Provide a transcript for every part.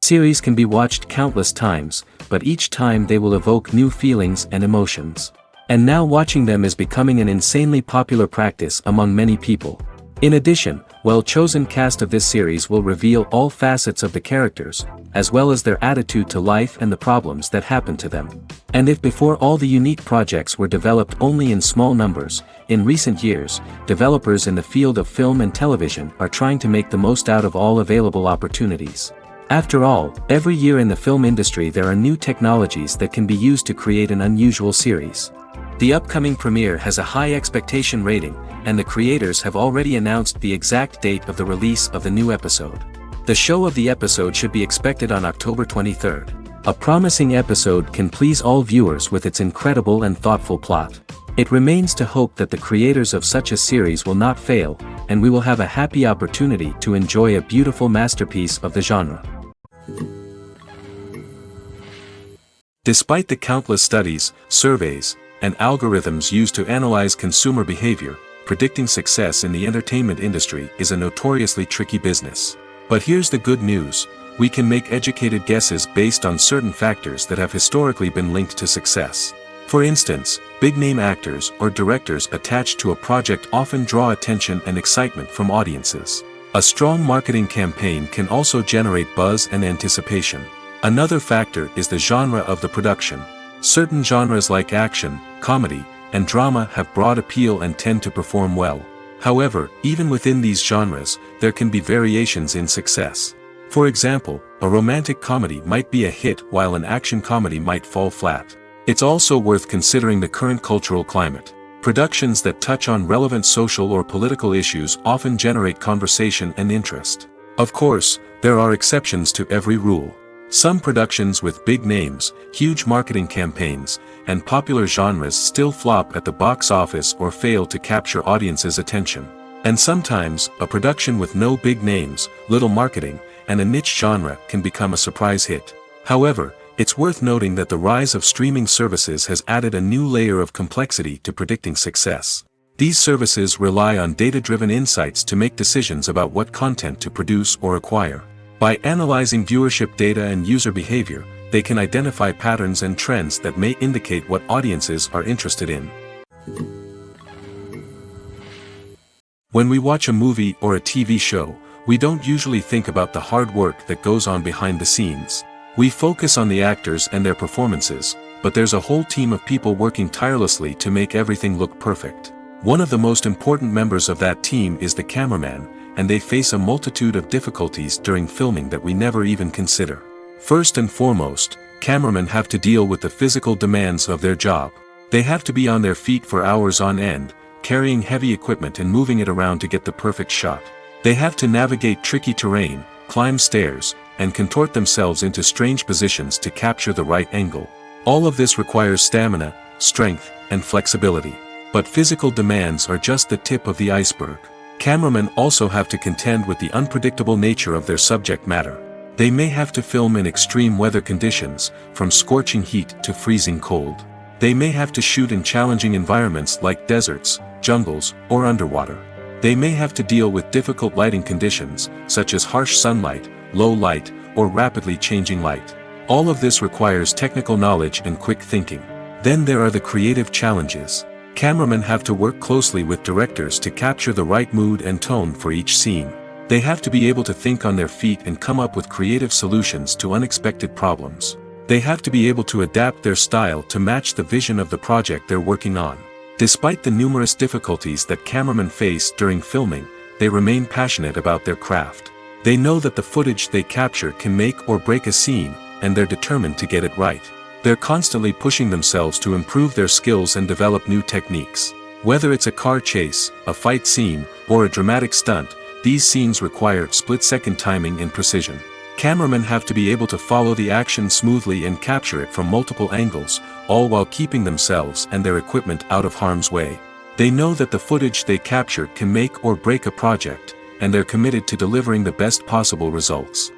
Series can be watched countless times, but each time they will evoke new feelings and emotions. And now watching them is becoming an insanely popular practice among many people. In addition, well-chosen cast of this series will reveal all facets of the characters, as well as their attitude to life and the problems that happen to them. And if before all the unique projects were developed only in small numbers, in recent years, developers in the field of film and television are trying to make the most out of all available opportunities. After all, every year in the film industry there are new technologies that can be used to create an unusual series. The upcoming premiere has a high expectation rating, and the creators have already announced the exact date of the release of the new episode. The show of the episode should be expected on October 23rd. A promising episode can please all viewers with its incredible and thoughtful plot. It remains to hope that the creators of such a series will not fail, and we will have a happy opportunity to enjoy a beautiful masterpiece of the genre. Despite the countless studies, surveys, and algorithms used to analyze consumer behavior, predicting success in the entertainment industry is a notoriously tricky business. But here's the good news: we can make educated guesses based on certain factors that have historically been linked to success. For instance, big-name actors or directors attached to a project often draw attention and excitement from audiences. A strong marketing campaign can also generate buzz and anticipation. Another factor is the genre of the production. Certain genres like action, comedy, and drama have broad appeal and tend to perform well. However, even within these genres, there can be variations in success. For example, a romantic comedy might be a hit while an action comedy might fall flat. It's also worth considering the current cultural climate. Productions that touch on relevant social or political issues often generate conversation and interest. Of course, there are exceptions to every rule. Some productions with big names, huge marketing campaigns, and popular genres still flop at the box office or fail to capture audiences' attention. And sometimes, a production with no big names, little marketing, and a niche genre can become a surprise hit. However, it's worth noting that the rise of streaming services has added a new layer of complexity to predicting success. These services rely on data-driven insights to make decisions about what content to produce or acquire. By analyzing viewership data and user behavior, they can identify patterns and trends that may indicate what audiences are interested in. When we watch a movie or a TV show, we don't usually think about the hard work that goes on behind the scenes. We focus on the actors and their performances, but there's a whole team of people working tirelessly to make everything look perfect. One of the most important members of that team is the cameraman, and they face a multitude of difficulties during filming that we never even consider. First and foremost, cameramen have to deal with the physical demands of their job. They have to be on their feet for hours on end, carrying heavy equipment and moving it around to get the perfect shot. They have to navigate tricky terrain, climb stairs, and contort themselves into strange positions to capture the right angle. All of this requires stamina, strength, and flexibility. But physical demands are just the tip of the iceberg. Cameramen also have to contend with the unpredictable nature of their subject matter. They may have to film in extreme weather conditions, from scorching heat to freezing cold. They may have to shoot in challenging environments like deserts, jungles, or underwater. They may have to deal with difficult lighting conditions, such as harsh sunlight, low light, or rapidly changing light. All of this requires technical knowledge and quick thinking. Then there are the creative challenges. Cameramen have to work closely with directors to capture the right mood and tone for each scene. They have to be able to think on their feet and come up with creative solutions to unexpected problems. They have to be able to adapt their style to match the vision of the project they're working on. Despite the numerous difficulties that cameramen face during filming, they remain passionate about their craft. They know that the footage they capture can make or break a scene, and they're determined to get it right. They're constantly pushing themselves to improve their skills and develop new techniques. Whether it's a car chase, a fight scene, or a dramatic stunt, these scenes require split-second timing and precision. Cameramen have to be able to follow the action smoothly and capture it from multiple angles, all while keeping themselves and their equipment out of harm's way. They know that the footage they capture can make or break a project, and they're committed to delivering the best possible results.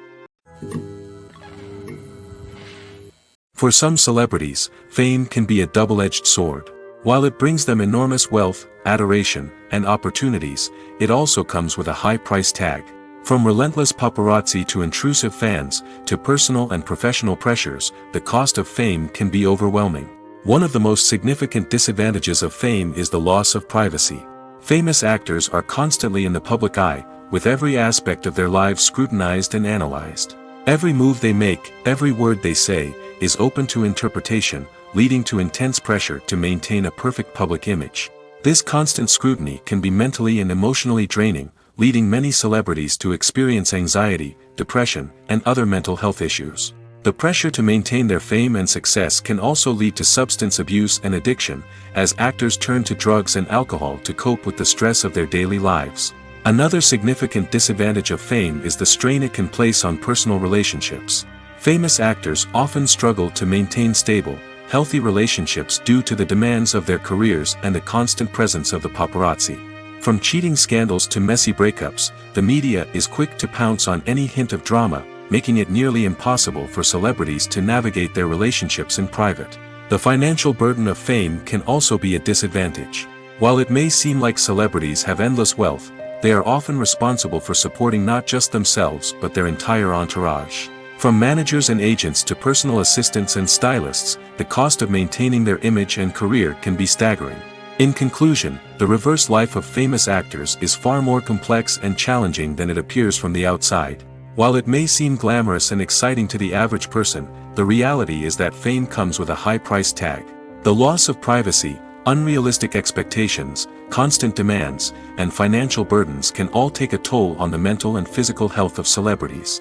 For some celebrities, fame can be a double-edged sword. While it brings them enormous wealth, adoration, and opportunities, it also comes with a high price tag. From relentless paparazzi to intrusive fans, to personal and professional pressures, the cost of fame can be overwhelming. One of the most significant disadvantages of fame is the loss of privacy. Famous actors are constantly in the public eye, with every aspect of their lives scrutinized and analyzed. Every move they make, every word they say, is open to interpretation, leading to intense pressure to maintain a perfect public image. This constant scrutiny can be mentally and emotionally draining, leading many celebrities to experience anxiety, depression, and other mental health issues. The pressure to maintain their fame and success can also lead to substance abuse and addiction, as actors turn to drugs and alcohol to cope with the stress of their daily lives. Another significant disadvantage of fame is the strain it can place on personal relationships. Famous actors often struggle to maintain stable, healthy relationships due to the demands of their careers and the constant presence of the paparazzi. From cheating scandals to messy breakups, the media is quick to pounce on any hint of drama, making it nearly impossible for celebrities to navigate their relationships in private. The financial burden of fame can also be a disadvantage. While it may seem like celebrities have endless wealth, they are often responsible for supporting not just themselves but their entire entourage. From managers and agents to personal assistants and stylists, the cost of maintaining their image and career can be staggering. In conclusion, the reverse life of famous actors is far more complex and challenging than it appears from the outside. While it may seem glamorous and exciting to the average person, the reality is that fame comes with a high price tag. The loss of privacy, unrealistic expectations, constant demands, and financial burdens can all take a toll on the mental and physical health of celebrities.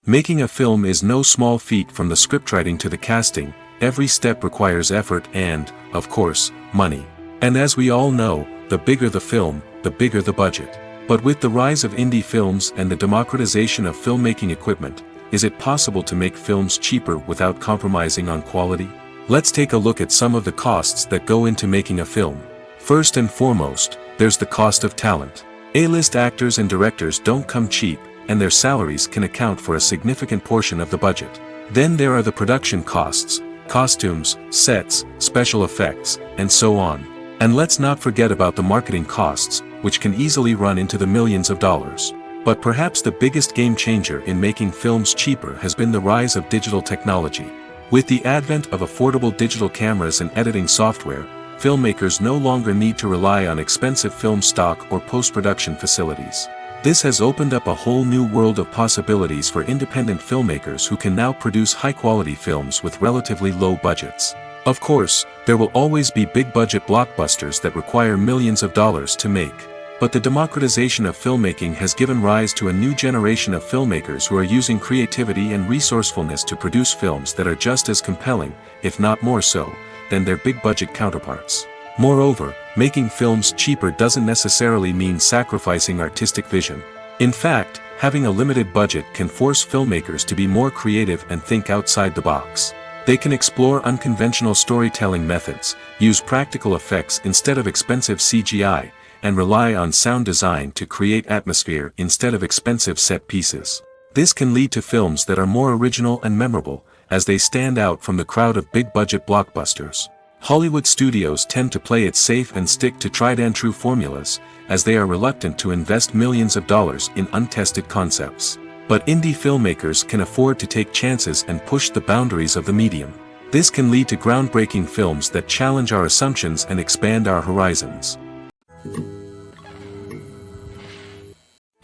Making a film is no small feat. From the scriptwriting to the casting, every step requires effort and, of course, money. And as we all know, the bigger the film, the bigger the budget. But with the rise of indie films and the democratization of filmmaking equipment, is it possible to make films cheaper without compromising on quality? Let's take a look at some of the costs that go into making a film. First and foremost, there's the cost of talent. A-list actors and directors don't come cheap, and their salaries can account for a significant portion of the budget. Then there are the production costs, costumes, sets, special effects, and so on. And let's not forget about the marketing costs, which can easily run into the millions of dollars. But perhaps the biggest game changer in making films cheaper has been the rise of digital technology. With the advent of affordable digital cameras and editing software, filmmakers no longer need to rely on expensive film stock or post-production facilities. This has opened up a whole new world of possibilities for independent filmmakers who can now produce high-quality films with relatively low budgets. Of course, there will always be big-budget blockbusters that require millions of dollars to make. But the democratization of filmmaking has given rise to a new generation of filmmakers who are using creativity and resourcefulness to produce films that are just as compelling, if not more so, than their big-budget counterparts. Moreover, making films cheaper doesn't necessarily mean sacrificing artistic vision. In fact, having a limited budget can force filmmakers to be more creative and think outside the box. They can explore unconventional storytelling methods, use practical effects instead of expensive CGI, and rely on sound design to create atmosphere instead of expensive set pieces. This can lead to films that are more original and memorable, as they stand out from the crowd of big-budget blockbusters. Hollywood studios tend to play it safe and stick to tried-and-true formulas, as they are reluctant to invest millions of dollars in untested concepts. But indie filmmakers can afford to take chances and push the boundaries of the medium. This can lead to groundbreaking films that challenge our assumptions and expand our horizons.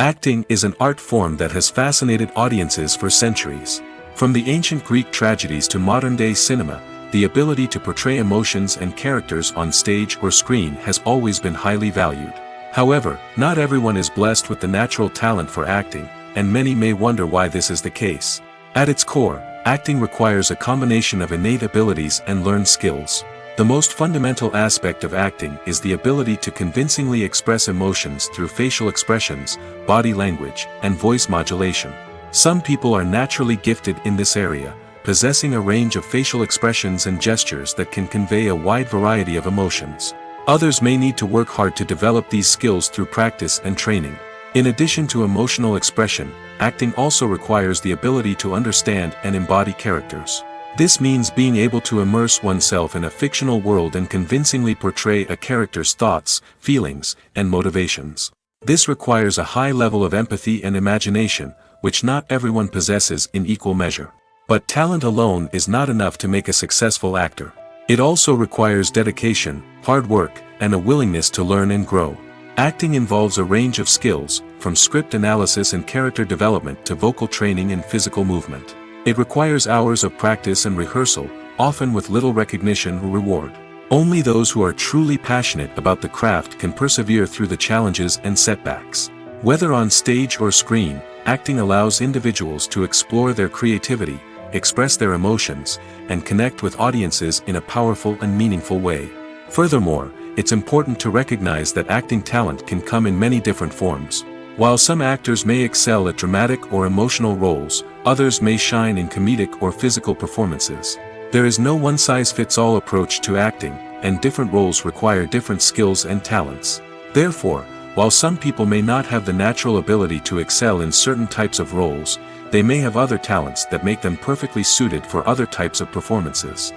Acting is an art form that has fascinated audiences for centuries. From the ancient Greek tragedies to modern-day cinema, the ability to portray emotions and characters on stage or screen has always been highly valued. However, not everyone is blessed with the natural talent for acting, and many may wonder why this is the case. At its core, acting requires a combination of innate abilities and learned skills. The most fundamental aspect of acting is the ability to convincingly express emotions through facial expressions, body language, and voice modulation. Some people are naturally gifted in this area, possessing a range of facial expressions and gestures that can convey a wide variety of emotions. Others may need to work hard to develop these skills through practice and training. In addition to emotional expression, acting also requires the ability to understand and embody characters. This means being able to immerse oneself in a fictional world and convincingly portray a character's thoughts, feelings, and motivations. This requires a high level of empathy and imagination, which not everyone possesses in equal measure. But talent alone is not enough to make a successful actor. It also requires dedication, hard work, and a willingness to learn and grow. Acting involves a range of skills, from script analysis and character development to vocal training and physical movement. It requires hours of practice and rehearsal, often with little recognition or reward. Only those who are truly passionate about the craft can persevere through the challenges and setbacks. Whether on stage or screen, acting allows individuals to explore their creativity, express their emotions, and connect with audiences in a powerful and meaningful way. Furthermore, it's important to recognize that acting talent can come in many different forms. While some actors may excel at dramatic or emotional roles, others may shine in comedic or physical performances. There is no one-size-fits-all approach to acting, and different roles require different skills and talents. Therefore, while some people may not have the natural ability to excel in certain types of roles, they may have other talents that make them perfectly suited for other types of performances.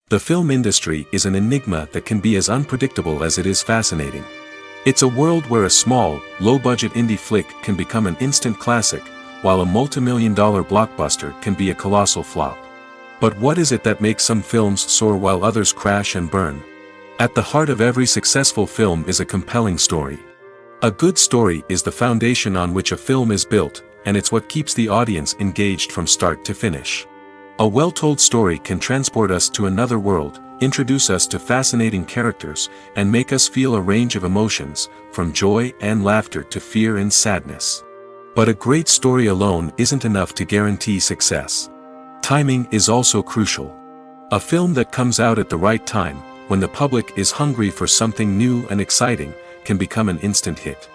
The film industry is an enigma that can be as unpredictable as it is fascinating. It's a world where a small, low-budget indie flick can become an instant classic, while a multi-million-dollar blockbuster can be a colossal flop. But what is it that makes some films soar while others crash and burn? At the heart of every successful film is a compelling story. A good story is the foundation on which a film is built, and it's what keeps the audience engaged from start to finish. A well-told story can transport us to another world, introduce us to fascinating characters, and make us feel a range of emotions, from joy and laughter to fear and sadness. But a great story alone isn't enough to guarantee success. Timing is also crucial. A film that comes out at the right time, when the public is hungry for something new and exciting, can become an instant hit.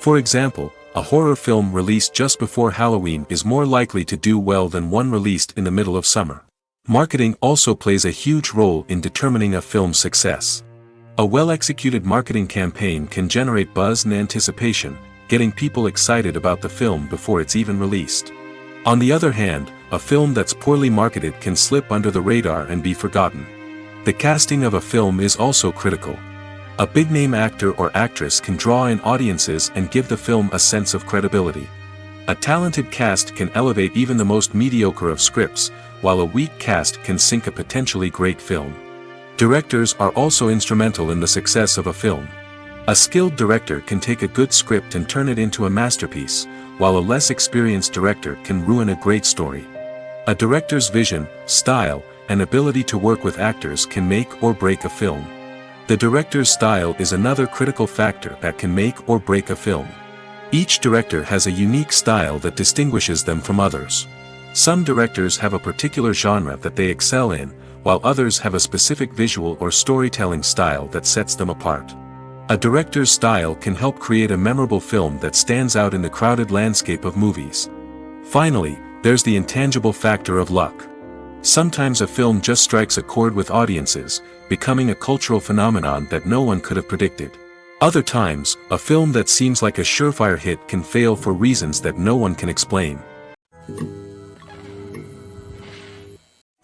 For example, a horror film released just before Halloween is more likely to do well than one released in the middle of summer. Marketing also plays a huge role in determining a film's success. A well-executed marketing campaign can generate buzz and anticipation, getting people excited about the film before it's even released. On the other hand, a film that's poorly marketed can slip under the radar and be forgotten. The casting of a film is also critical. A big-name actor or actress can draw in audiences and give the film a sense of credibility. A talented cast can elevate even the most mediocre of scripts, while a weak cast can sink a potentially great film. Directors are also instrumental in the success of a film. A skilled director can take a good script and turn it into a masterpiece, while a less experienced director can ruin a great story. A director's vision, style, and ability to work with actors can make or break a film. The director's style is another critical factor that can make or break a film. Each director has a unique style that distinguishes them from others. Some directors have a particular genre that they excel in, while others have a specific visual or storytelling style that sets them apart. A director's style can help create a memorable film that stands out in the crowded landscape of movies. Finally, there's the intangible factor of luck. Sometimes a film just strikes a chord with audiences, becoming a cultural phenomenon that no one could have predicted. Other times, a film that seems like a surefire hit can fail for reasons that no one can explain.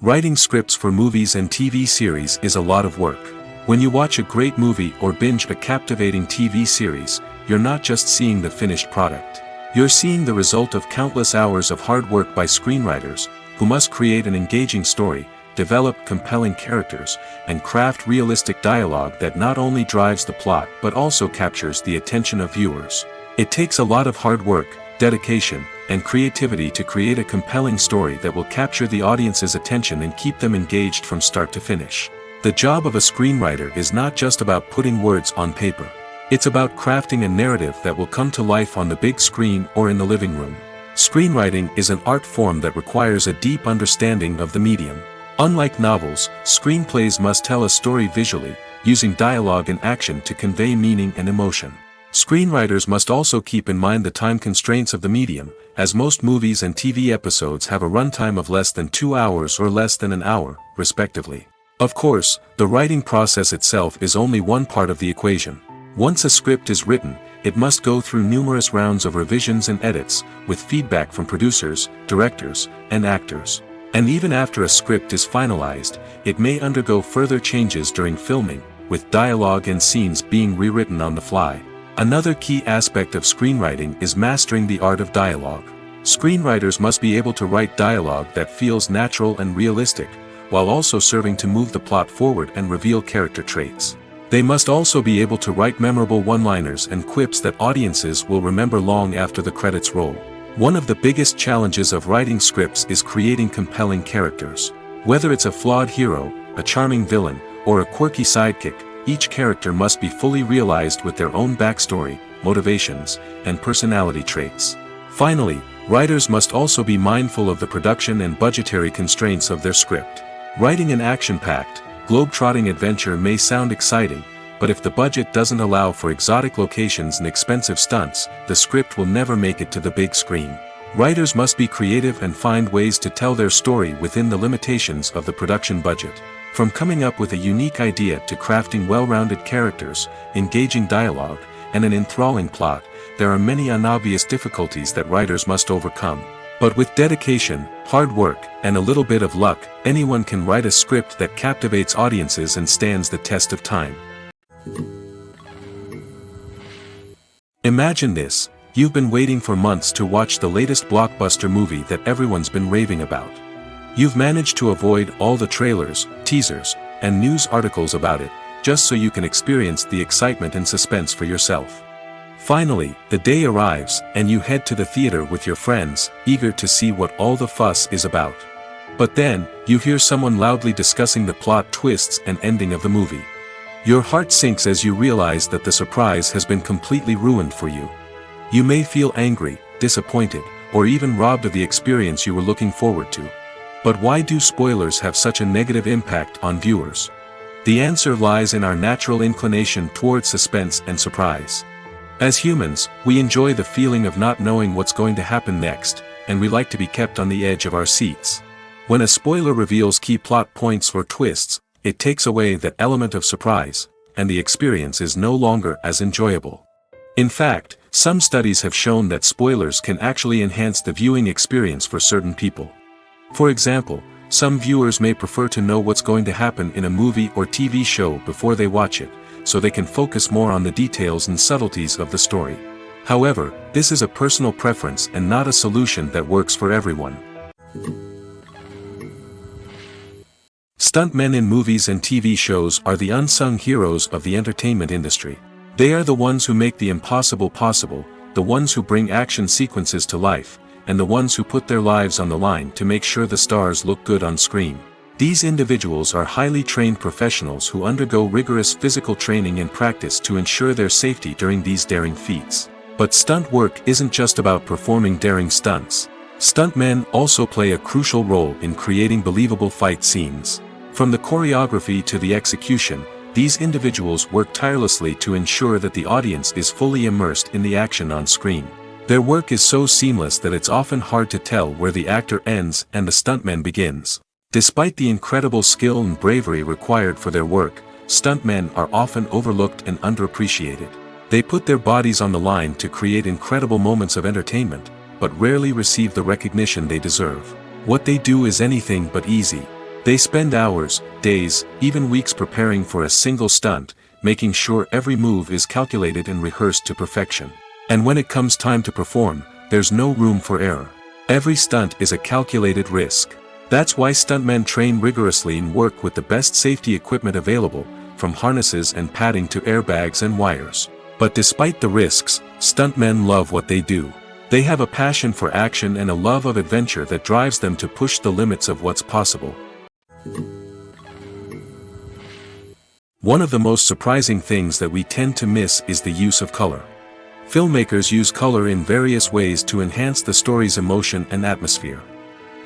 Writing scripts for movies and TV series is a lot of work. When you watch a great movie or binge a captivating TV series, you're not just seeing the finished product. You're seeing the result of countless hours of hard work by screenwriters, who must create an engaging story, develop compelling characters, and craft realistic dialogue that not only drives the plot but also captures the attention of viewers. It takes a lot of hard work, dedication, and creativity to create a compelling story that will capture the audience's attention and keep them engaged from start to finish. The job of a screenwriter is not just about putting words on paper. It's about crafting a narrative that will come to life on the big screen or in the living room. Screenwriting is an art form that requires a deep understanding of the medium. Unlike novels, screenplays must tell a story visually, using dialogue and action to convey meaning and emotion. Screenwriters must also keep in mind the time constraints of the medium, as most movies and TV episodes have a runtime of less than 2 hours or less than an hour, respectively. Of course, the writing process itself is only one part of the equation. Once a script is written, it must go through numerous rounds of revisions and edits, with feedback from producers, directors, and actors. And even after a script is finalized, it may undergo further changes during filming, with dialogue and scenes being rewritten on the fly. Another key aspect of screenwriting is mastering the art of dialogue. Screenwriters must be able to write dialogue that feels natural and realistic, while also serving to move the plot forward and reveal character traits. They must also be able to write memorable one-liners and quips that audiences will remember long after the credits roll. One of the biggest challenges of writing scripts is creating compelling characters. Whether it's a flawed hero, a charming villain, or a quirky sidekick, each character must be fully realized with their own backstory, motivations, and personality traits. Finally, writers must also be mindful of the production and budgetary constraints of their script. Writing an action-packed, globe-trotting adventure may sound exciting, but if the budget doesn't allow for exotic locations and expensive stunts, the script will never make it to the big screen. Writers must be creative and find ways to tell their story within the limitations of the production budget. From coming up with a unique idea to crafting well-rounded characters, engaging dialogue, and an enthralling plot, there are many unobvious difficulties that writers must overcome. But with dedication, hard work, and a little bit of luck, anyone can write a script that captivates audiences and stands the test of time. Imagine this: you've been waiting for months to watch the latest blockbuster movie that everyone's been raving about. You've managed to avoid all the trailers, teasers, and news articles about it, just so you can experience the excitement and suspense for yourself. Finally, the day arrives, and you head to the theater with your friends, eager to see what all the fuss is about. But then, you hear someone loudly discussing the plot twists and ending of the movie. Your heart sinks as you realize that the surprise has been completely ruined for you. You may feel angry, disappointed, or even robbed of the experience you were looking forward to. But why do spoilers have such a negative impact on viewers? The answer lies in our natural inclination towards suspense and surprise. As humans, we enjoy the feeling of not knowing what's going to happen next, and we like to be kept on the edge of our seats. When a spoiler reveals key plot points or twists, it takes away that element of surprise, and the experience is no longer as enjoyable. In fact, some studies have shown that spoilers can actually enhance the viewing experience for certain people. For example, some viewers may prefer to know what's going to happen in a movie or TV show before they watch it, so they can focus more on the details and subtleties of the story. However, this is a personal preference and not a solution that works for everyone. Stuntmen in movies and TV shows are the unsung heroes of the entertainment industry. They are the ones who make the impossible possible, the ones who bring action sequences to life, and the ones who put their lives on the line to make sure the stars look good on screen. These individuals are highly trained professionals who undergo rigorous physical training and practice to ensure their safety during these daring feats. But stunt work isn't just about performing daring stunts. Stuntmen also play a crucial role in creating believable fight scenes. From the choreography to the execution, these individuals work tirelessly to ensure that the audience is fully immersed in the action on screen. Their work is so seamless that it's often hard to tell where the actor ends and the stuntman begins. Despite the incredible skill and bravery required for their work, stuntmen are often overlooked and underappreciated. They put their bodies on the line to create incredible moments of entertainment, but rarely receive the recognition they deserve. What they do is anything but easy. They spend hours, days, even weeks preparing for a single stunt, making sure every move is calculated and rehearsed to perfection. And when it comes time to perform, there's no room for error. Every stunt is a calculated risk. That's why stuntmen train rigorously and work with the best safety equipment available, from harnesses and padding to airbags and wires. But despite the risks, stuntmen love what they do. They have a passion for action and a love of adventure that drives them to push the limits of what's possible. One of the most surprising things that we tend to miss is the use of color. Filmmakers use color in various ways to enhance the story's emotion and atmosphere.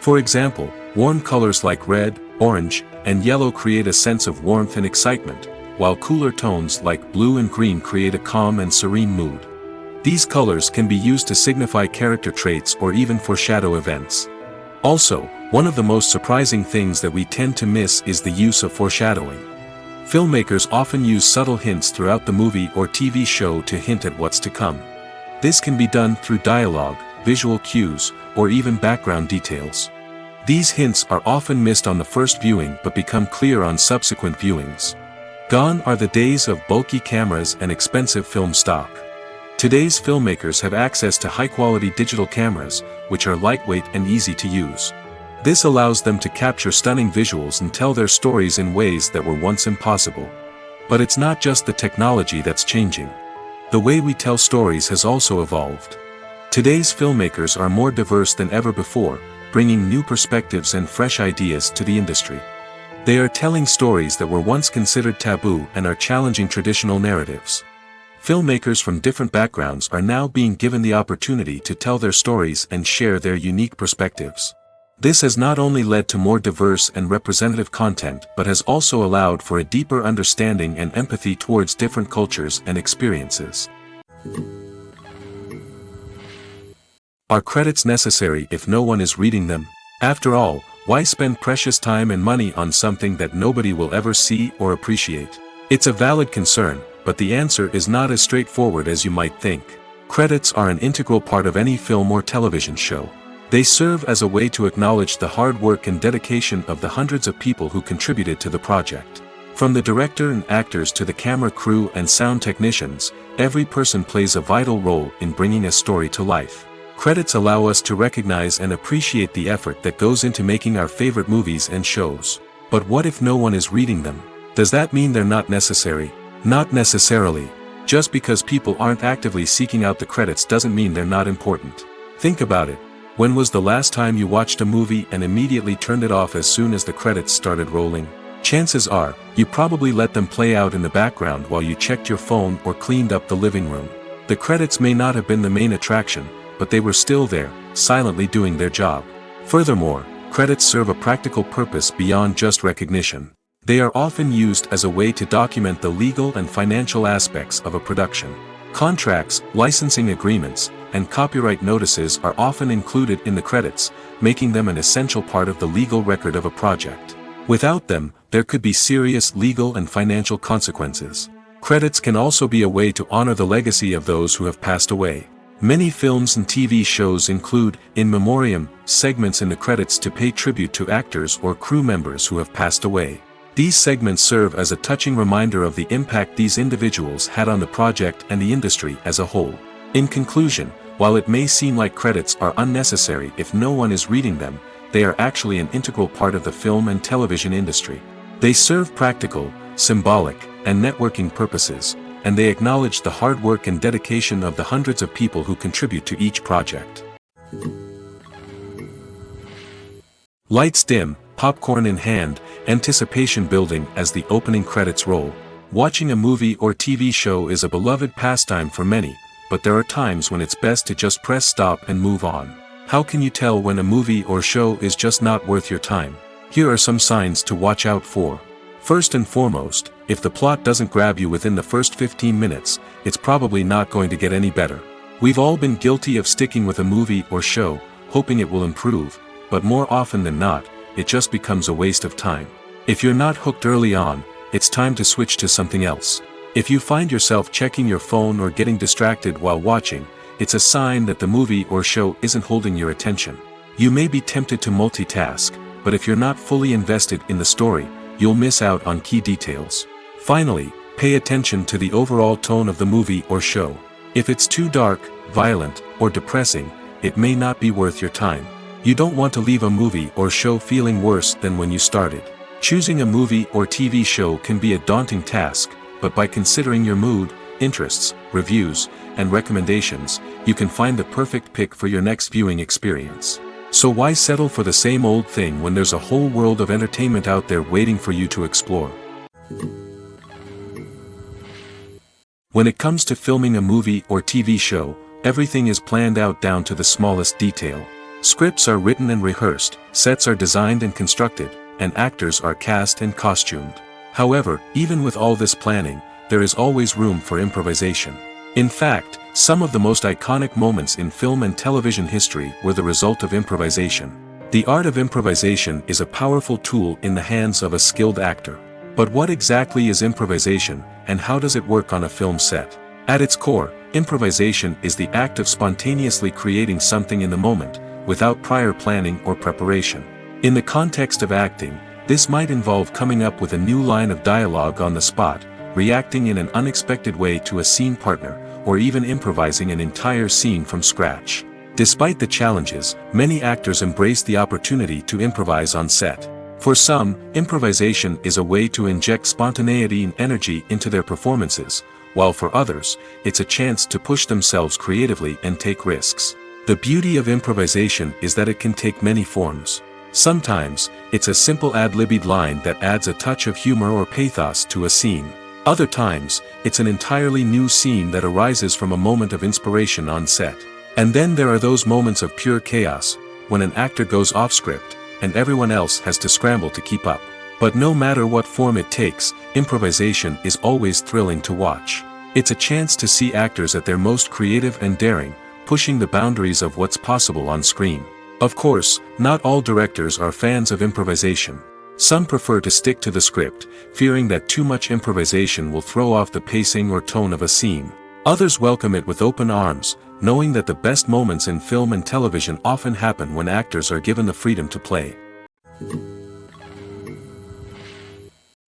For example, warm colors like red, orange, and yellow create a sense of warmth and excitement, while cooler tones like blue and green create a calm and serene mood. These colors can be used to signify character traits or even foreshadow events. Also, one of the most surprising things that we tend to miss is the use of foreshadowing. Filmmakers often use subtle hints throughout the movie or TV show to hint at what's to come. This can be done through dialogue, visual cues, or even background details. These hints are often missed on the first viewing but become clear on subsequent viewings. Gone are the days of bulky cameras and expensive film stock. Today's filmmakers have access to high-quality digital cameras, which are lightweight and easy to use. This allows them to capture stunning visuals and tell their stories in ways that were once impossible. But it's not just the technology that's changing. The way we tell stories has also evolved. Today's filmmakers are more diverse than ever before, bringing new perspectives and fresh ideas to the industry. They are telling stories that were once considered taboo and are challenging traditional narratives. Filmmakers from different backgrounds are now being given the opportunity to tell their stories and share their unique perspectives. This has not only led to more diverse and representative content but has also allowed for a deeper understanding and empathy towards different cultures and experiences. Are credits necessary if no one is reading them? After all, why spend precious time and money on something that nobody will ever see or appreciate? It's a valid concern, but the answer is not as straightforward as you might think. Credits are an integral part of any film or television show. They serve as a way to acknowledge the hard work and dedication of the hundreds of people who contributed to the project. From the director and actors to the camera crew and sound technicians, every person plays a vital role in bringing a story to life. Credits allow us to recognize and appreciate the effort that goes into making our favorite movies and shows. But what if no one is reading them? Does that mean they're not necessary? Not necessarily. Just because people aren't actively seeking out the credits doesn't mean they're not important. Think about it. When was the last time you watched a movie and immediately turned it off as soon as the credits started rolling? Chances are, you probably let them play out in the background while you checked your phone or cleaned up the living room. The credits may not have been the main attraction, but they were still there, silently doing their job. Furthermore, credits serve a practical purpose beyond just recognition. They are often used as a way to document the legal and financial aspects of a production. Contracts, licensing agreements, and copyright notices are often included in the credits, making them an essential part of the legal record of a project. Without them, there could be serious legal and financial consequences. Credits can also be a way to honor the legacy of those who have passed away. Many films and TV shows include, in memoriam, segments in the credits to pay tribute to actors or crew members who have passed away. These segments serve as a touching reminder of the impact these individuals had on the project and the industry as a whole. In conclusion, while it may seem like credits are unnecessary if no one is reading them, they are actually an integral part of the film and television industry. They serve practical, symbolic, and networking purposes, and they acknowledge the hard work and dedication of the hundreds of people who contribute to each project. Lights dim, popcorn in hand, anticipation building as the opening credits roll. Watching a movie or TV show is a beloved pastime for many, but there are times when it's best to just press stop and move on. How can you tell when a movie or show is just not worth your time? Here are some signs to watch out for. First and foremost, if the plot doesn't grab you within the first 15 minutes, it's probably not going to get any better. We've all been guilty of sticking with a movie or show, hoping it will improve, but more often than not, it just becomes a waste of time. If you're not hooked early on, it's time to switch to something else. If you find yourself checking your phone or getting distracted while watching, it's a sign that the movie or show isn't holding your attention. You may be tempted to multitask, but if you're not fully invested in the story, you'll miss out on key details. Finally, pay attention to the overall tone of the movie or show. If it's too dark, violent, or depressing, it may not be worth your time. You don't want to leave a movie or show feeling worse than when you started. Choosing a movie or TV show can be a daunting task, but by considering your mood, interests, reviews, and recommendations, you can find the perfect pick for your next viewing experience. So why settle for the same old thing when there's a whole world of entertainment out there waiting for you to explore? When it comes to filming a movie or TV show, everything is planned out down to the smallest detail. Scripts are written and rehearsed, sets are designed and constructed, and actors are cast and costumed. However, even with all this planning, there is always room for improvisation. In fact, some of the most iconic moments in film and television history were the result of improvisation. The art of improvisation is a powerful tool in the hands of a skilled actor. But what exactly is improvisation, and how does it work on a film set? At its core, improvisation is the act of spontaneously creating something in the moment, without prior planning or preparation. In the context of acting, this might involve coming up with a new line of dialogue on the spot, reacting in an unexpected way to a scene partner, or even improvising an entire scene from scratch. Despite the challenges, many actors embrace the opportunity to improvise on set. For some, improvisation is a way to inject spontaneity and energy into their performances, while for others, it's a chance to push themselves creatively and take risks. The beauty of improvisation is that it can take many forms. Sometimes, it's a simple ad-libbed line that adds a touch of humor or pathos to a scene. Other times, it's an entirely new scene that arises from a moment of inspiration on set. And then there are those moments of pure chaos, when an actor goes off script, and everyone else has to scramble to keep up. But no matter what form it takes, improvisation is always thrilling to watch. It's a chance to see actors at their most creative and daring, pushing the boundaries of what's possible on screen. Of course, not all directors are fans of improvisation. Some prefer to stick to the script, fearing that too much improvisation will throw off the pacing or tone of a scene. Others welcome it with open arms, knowing that the best moments in film and television often happen when actors are given the freedom to play.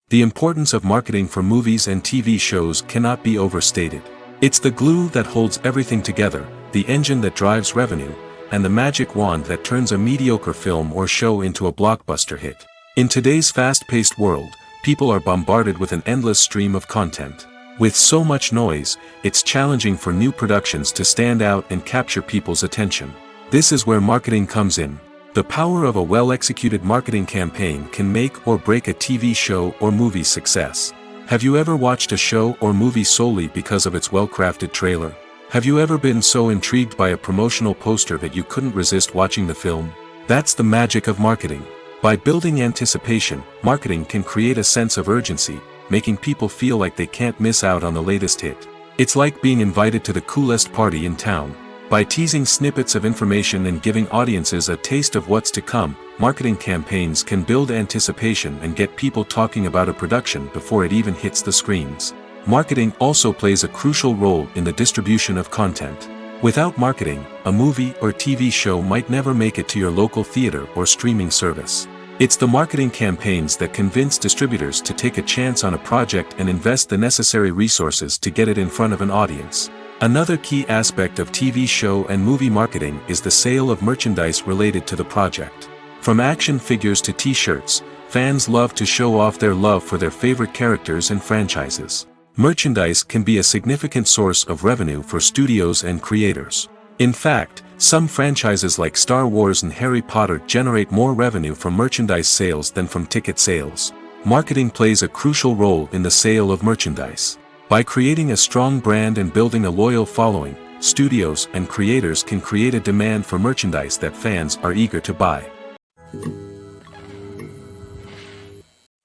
The importance of marketing for movies and TV shows cannot be overstated. It's the glue that holds everything together, the engine that drives revenue, and the magic wand that turns a mediocre film or show into a blockbuster hit. In today's fast-paced world, people are bombarded with an endless stream of content. With so much noise, it's challenging for new productions to stand out and capture people's attention. This is where marketing comes in. The power of a well-executed marketing campaign can make or break a TV show or movie's success. Have you ever watched a show or movie solely because of its well-crafted trailer? Have you ever been so intrigued by a promotional poster that you couldn't resist watching the film? That's the magic of marketing. By building anticipation, marketing can create a sense of urgency, making people feel like they can't miss out on the latest hit. It's like being invited to the coolest party in town. By teasing snippets of information and giving audiences a taste of what's to come, marketing campaigns can build anticipation and get people talking about a production before it even hits the screens. Marketing also plays a crucial role in the distribution of content. Without marketing, a movie or TV show might never make it to your local theater or streaming service. It's the marketing campaigns that convince distributors to take a chance on a project and invest the necessary resources to get it in front of an audience. Another key aspect of TV show and movie marketing is the sale of merchandise related to the project. From action figures to t-shirts, fans love to show off their love for their favorite characters and franchises. Merchandise can be a significant source of revenue for studios and creators. In fact, some franchises like Star Wars and Harry Potter generate more revenue from merchandise sales than from ticket sales. Marketing plays a crucial role in the sale of merchandise. By creating a strong brand and building a loyal following, studios and creators can create a demand for merchandise that fans are eager to buy.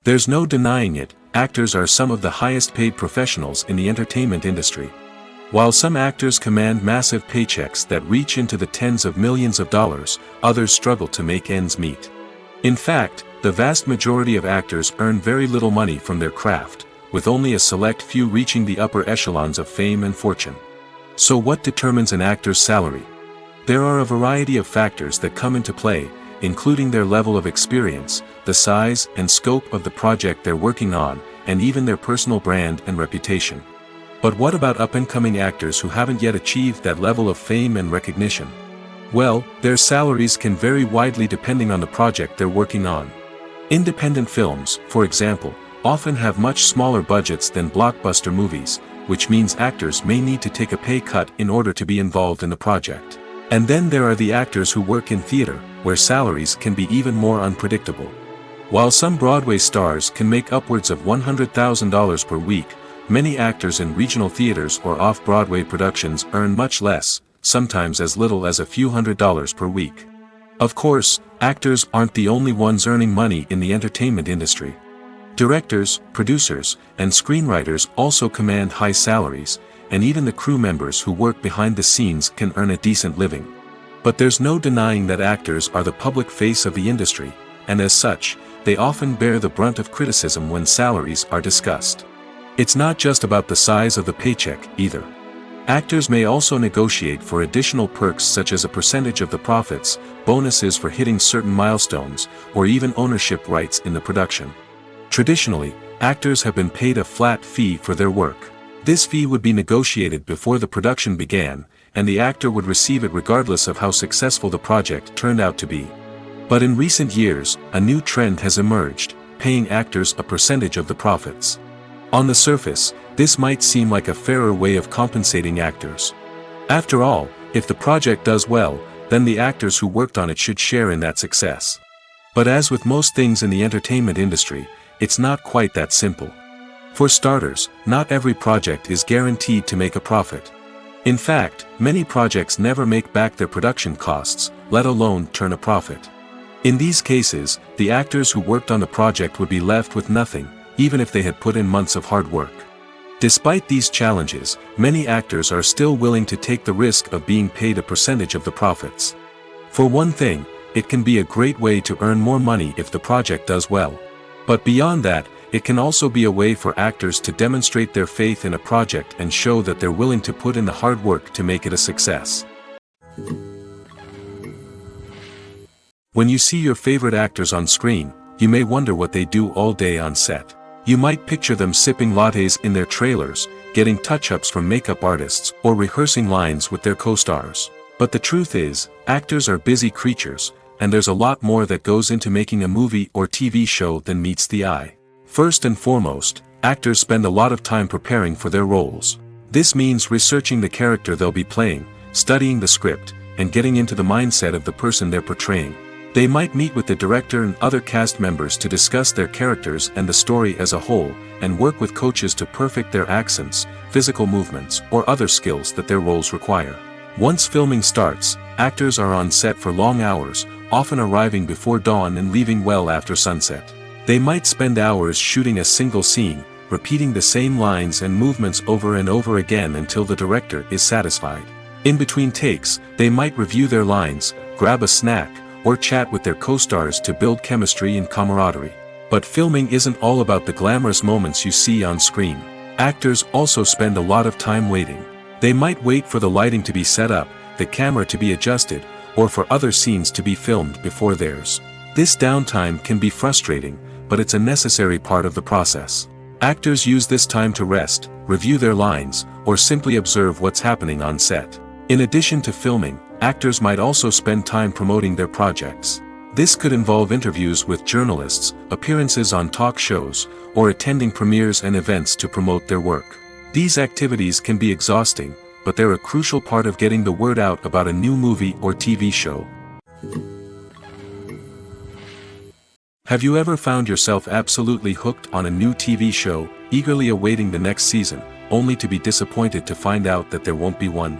There's no denying it, actors are some of the highest paid professionals in the entertainment industry. While some actors command massive paychecks that reach into the tens of millions of dollars, others struggle to make ends meet. In fact, the vast majority of actors earn very little money from their craft, with only a select few reaching the upper echelons of fame and fortune. So what determines an actor's salary? There are a variety of factors that come into play, including their level of experience, the size and scope of the project they're working on, and even their personal brand and reputation. But what about up-and-coming actors who haven't yet achieved that level of fame and recognition? Well, their salaries can vary widely depending on the project they're working on. Independent films, for example, often have much smaller budgets than blockbuster movies, which means actors may need to take a pay cut in order to be involved in the project. And then there are the actors who work in theater, where salaries can be even more unpredictable. While some Broadway stars can make upwards of $100,000 per week, many actors in regional theaters or off-Broadway productions earn much less, sometimes as little as a few $100s per week. Of course, actors aren't the only ones earning money in the entertainment industry. Directors, producers, and screenwriters also command high salaries, and even the crew members who work behind the scenes can earn a decent living. But there's no denying that actors are the public face of the industry, and as such, they often bear the brunt of criticism when salaries are discussed. It's not just about the size of the paycheck, either. Actors may also negotiate for additional perks such as a percentage of the profits, bonuses for hitting certain milestones, or even ownership rights in the production. Traditionally, actors have been paid a flat fee for their work. This fee would be negotiated before the production began, and the actor would receive it regardless of how successful the project turned out to be. But in recent years, a new trend has emerged, paying actors a percentage of the profits. On the surface, this might seem like a fairer way of compensating actors. After all, if the project does well, then the actors who worked on it should share in that success. But as with most things in the entertainment industry, it's not quite that simple. For starters, not every project is guaranteed to make a profit. In fact, many projects never make back their production costs, let alone turn a profit. In these cases, the actors who worked on the project would be left with nothing, even if they had put in months of hard work. Despite these challenges, many actors are still willing to take the risk of being paid a percentage of the profits. For one thing, it can be a great way to earn more money if the project does well. But beyond that, it can also be a way for actors to demonstrate their faith in a project and show that they're willing to put in the hard work to make it a success. When you see your favorite actors on screen, you may wonder what they do all day on set. You might picture them sipping lattes in their trailers, getting touch-ups from makeup artists, or rehearsing lines with their co-stars. But the truth is, actors are busy creatures, and there's a lot more that goes into making a movie or TV show than meets the eye. First and foremost, actors spend a lot of time preparing for their roles. This means researching the character they'll be playing, studying the script, and getting into the mindset of the person they're portraying. They might meet with the director and other cast members to discuss their characters and the story as a whole, and work with coaches to perfect their accents, physical movements, or other skills that their roles require. Once filming starts, actors are on set for long hours, often arriving before dawn and leaving well after sunset. They might spend hours shooting a single scene, repeating the same lines and movements over and over again until the director is satisfied. In between takes, they might review their lines, grab a snack, or chat with their co-stars to build chemistry and camaraderie. But filming isn't all about the glamorous moments you see on screen. Actors also spend a lot of time waiting. They might wait for the lighting to be set up, the camera to be adjusted, or for other scenes to be filmed before theirs. This downtime can be frustrating, but it's a necessary part of the process. Actors use this time to rest, review their lines, or simply observe what's happening on set. In addition to filming, actors might also spend time promoting their projects. This could involve interviews with journalists, appearances on talk shows, or attending premieres and events to promote their work. These activities can be exhausting, but they're a crucial part of getting the word out about a new movie or TV show. Have you ever found yourself absolutely hooked on a new TV show, eagerly awaiting the next season, only to be disappointed to find out that there won't be one?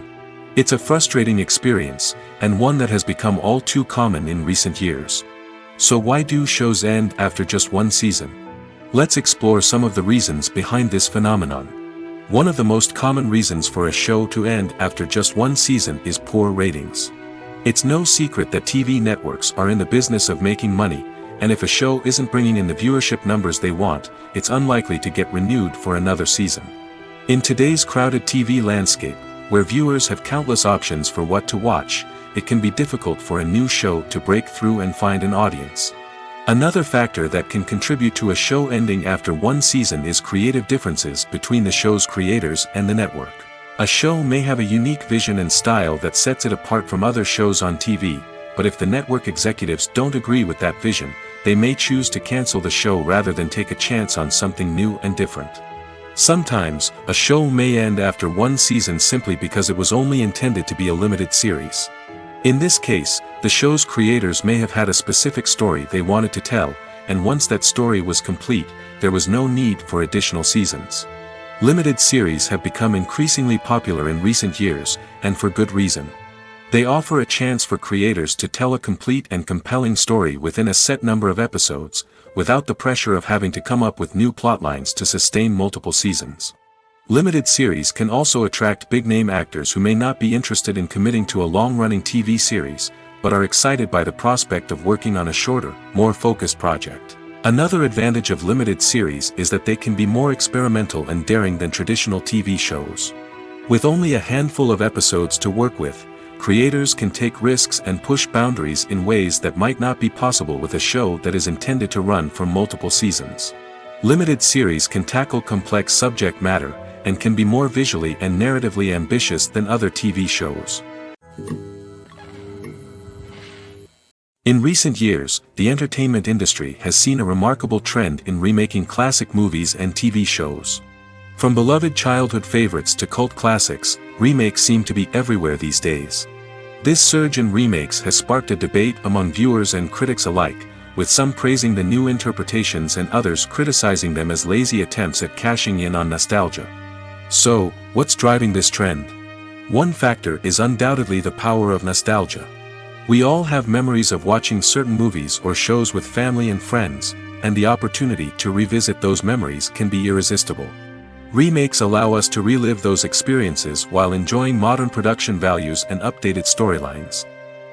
It's a frustrating experience, and one that has become all too common in recent years. So why do shows end after just one season? Let's explore some of the reasons behind this phenomenon. One of the most common reasons for a show to end after just one season is poor ratings. It's no secret that TV networks are in the business of making money, and if a show isn't bringing in the viewership numbers they want, it's unlikely to get renewed for another season. In today's crowded TV landscape, where viewers have countless options for what to watch, it can be difficult for a new show to break through and find an audience. Another factor that can contribute to a show ending after one season is creative differences between the show's creators and the network. A show may have a unique vision and style that sets it apart from other shows on TV, but if the network executives don't agree with that vision, they may choose to cancel the show rather than take a chance on something new and different. Sometimes, a show may end after one season simply because it was only intended to be a limited series. In this case, the show's creators may have had a specific story they wanted to tell, and once that story was complete, there was no need for additional seasons. Limited series have become increasingly popular in recent years, and for good reason. They offer a chance for creators to tell a complete and compelling story within a set number of episodes, without the pressure of having to come up with new plotlines to sustain multiple seasons. Limited series can also attract big-name actors who may not be interested in committing to a long-running TV series, but are excited by the prospect of working on a shorter, more focused project. Another advantage of limited series is that they can be more experimental and daring than traditional TV shows. With only a handful of episodes to work with, creators can take risks and push boundaries in ways that might not be possible with a show that is intended to run for multiple seasons. Limited series can tackle complex subject matter, and can be more visually and narratively ambitious than other TV shows. In recent years, the entertainment industry has seen a remarkable trend in remaking classic movies and TV shows. From beloved childhood favorites to cult classics, remakes seem to be everywhere these days. This surge in remakes has sparked a debate among viewers and critics alike, with some praising the new interpretations and others criticizing them as lazy attempts at cashing in on nostalgia. So, what's driving this trend? One factor is undoubtedly the power of nostalgia. We all have memories of watching certain movies or shows with family and friends, and the opportunity to revisit those memories can be irresistible. Remakes allow us to relive those experiences while enjoying modern production values and updated storylines.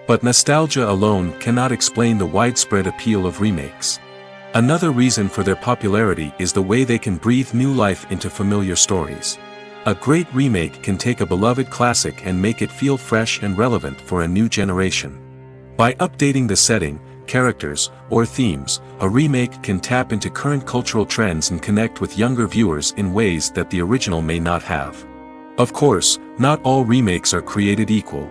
But nostalgia alone cannot explain the widespread appeal of remakes. Another reason for their popularity is the way they can breathe new life into familiar stories. A great remake can take a beloved classic and make it feel fresh and relevant for a new generation. By updating the setting, characters, or themes, a remake can tap into current cultural trends and connect with younger viewers in ways that the original may not have. Of course, not all remakes are created equal.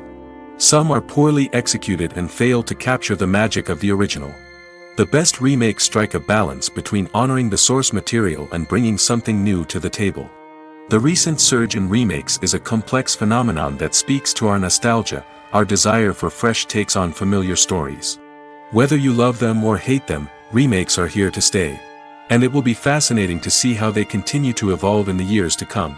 Some are poorly executed and fail to capture the magic of the original. The best remakes strike a balance between honoring the source material and bringing something new to the table. The recent surge in remakes is a complex phenomenon that speaks to our nostalgia, our desire for fresh takes on familiar stories. Whether you love them or hate them, remakes are here to stay. And it will be fascinating to see how they continue to evolve in the years to come.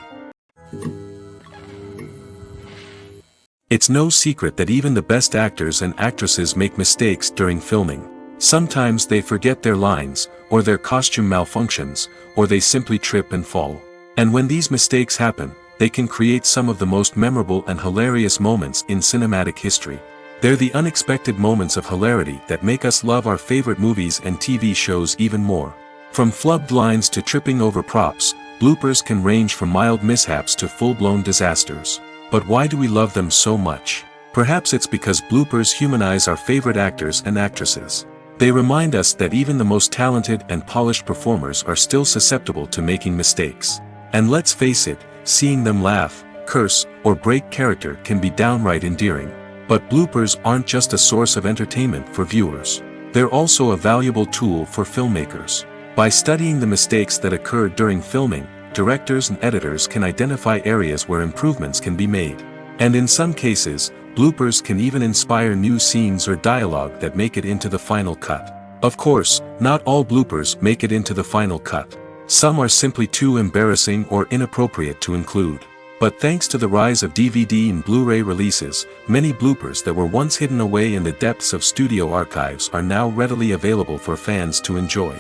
It's no secret that even the best actors and actresses make mistakes during filming. Sometimes they forget their lines, or their costume malfunctions, or they simply trip and fall. And when these mistakes happen, they can create some of the most memorable and hilarious moments in cinematic history. They're the unexpected moments of hilarity that make us love our favorite movies and TV shows even more. From flubbed lines to tripping over props, bloopers can range from mild mishaps to full-blown disasters. But why do we love them so much? Perhaps it's because bloopers humanize our favorite actors and actresses. They remind us that even the most talented and polished performers are still susceptible to making mistakes. And let's face it, seeing them laugh, curse, or break character can be downright endearing. But bloopers aren't just a source of entertainment for viewers. They're also a valuable tool for filmmakers. By studying the mistakes that occurred during filming, directors and editors can identify areas where improvements can be made. And in some cases, bloopers can even inspire new scenes or dialogue that make it into the final cut. Of course, not all bloopers make it into the final cut. Some are simply too embarrassing or inappropriate to include. But thanks to the rise of DVD and Blu-ray releases, many bloopers that were once hidden away in the depths of studio archives are now readily available for fans to enjoy.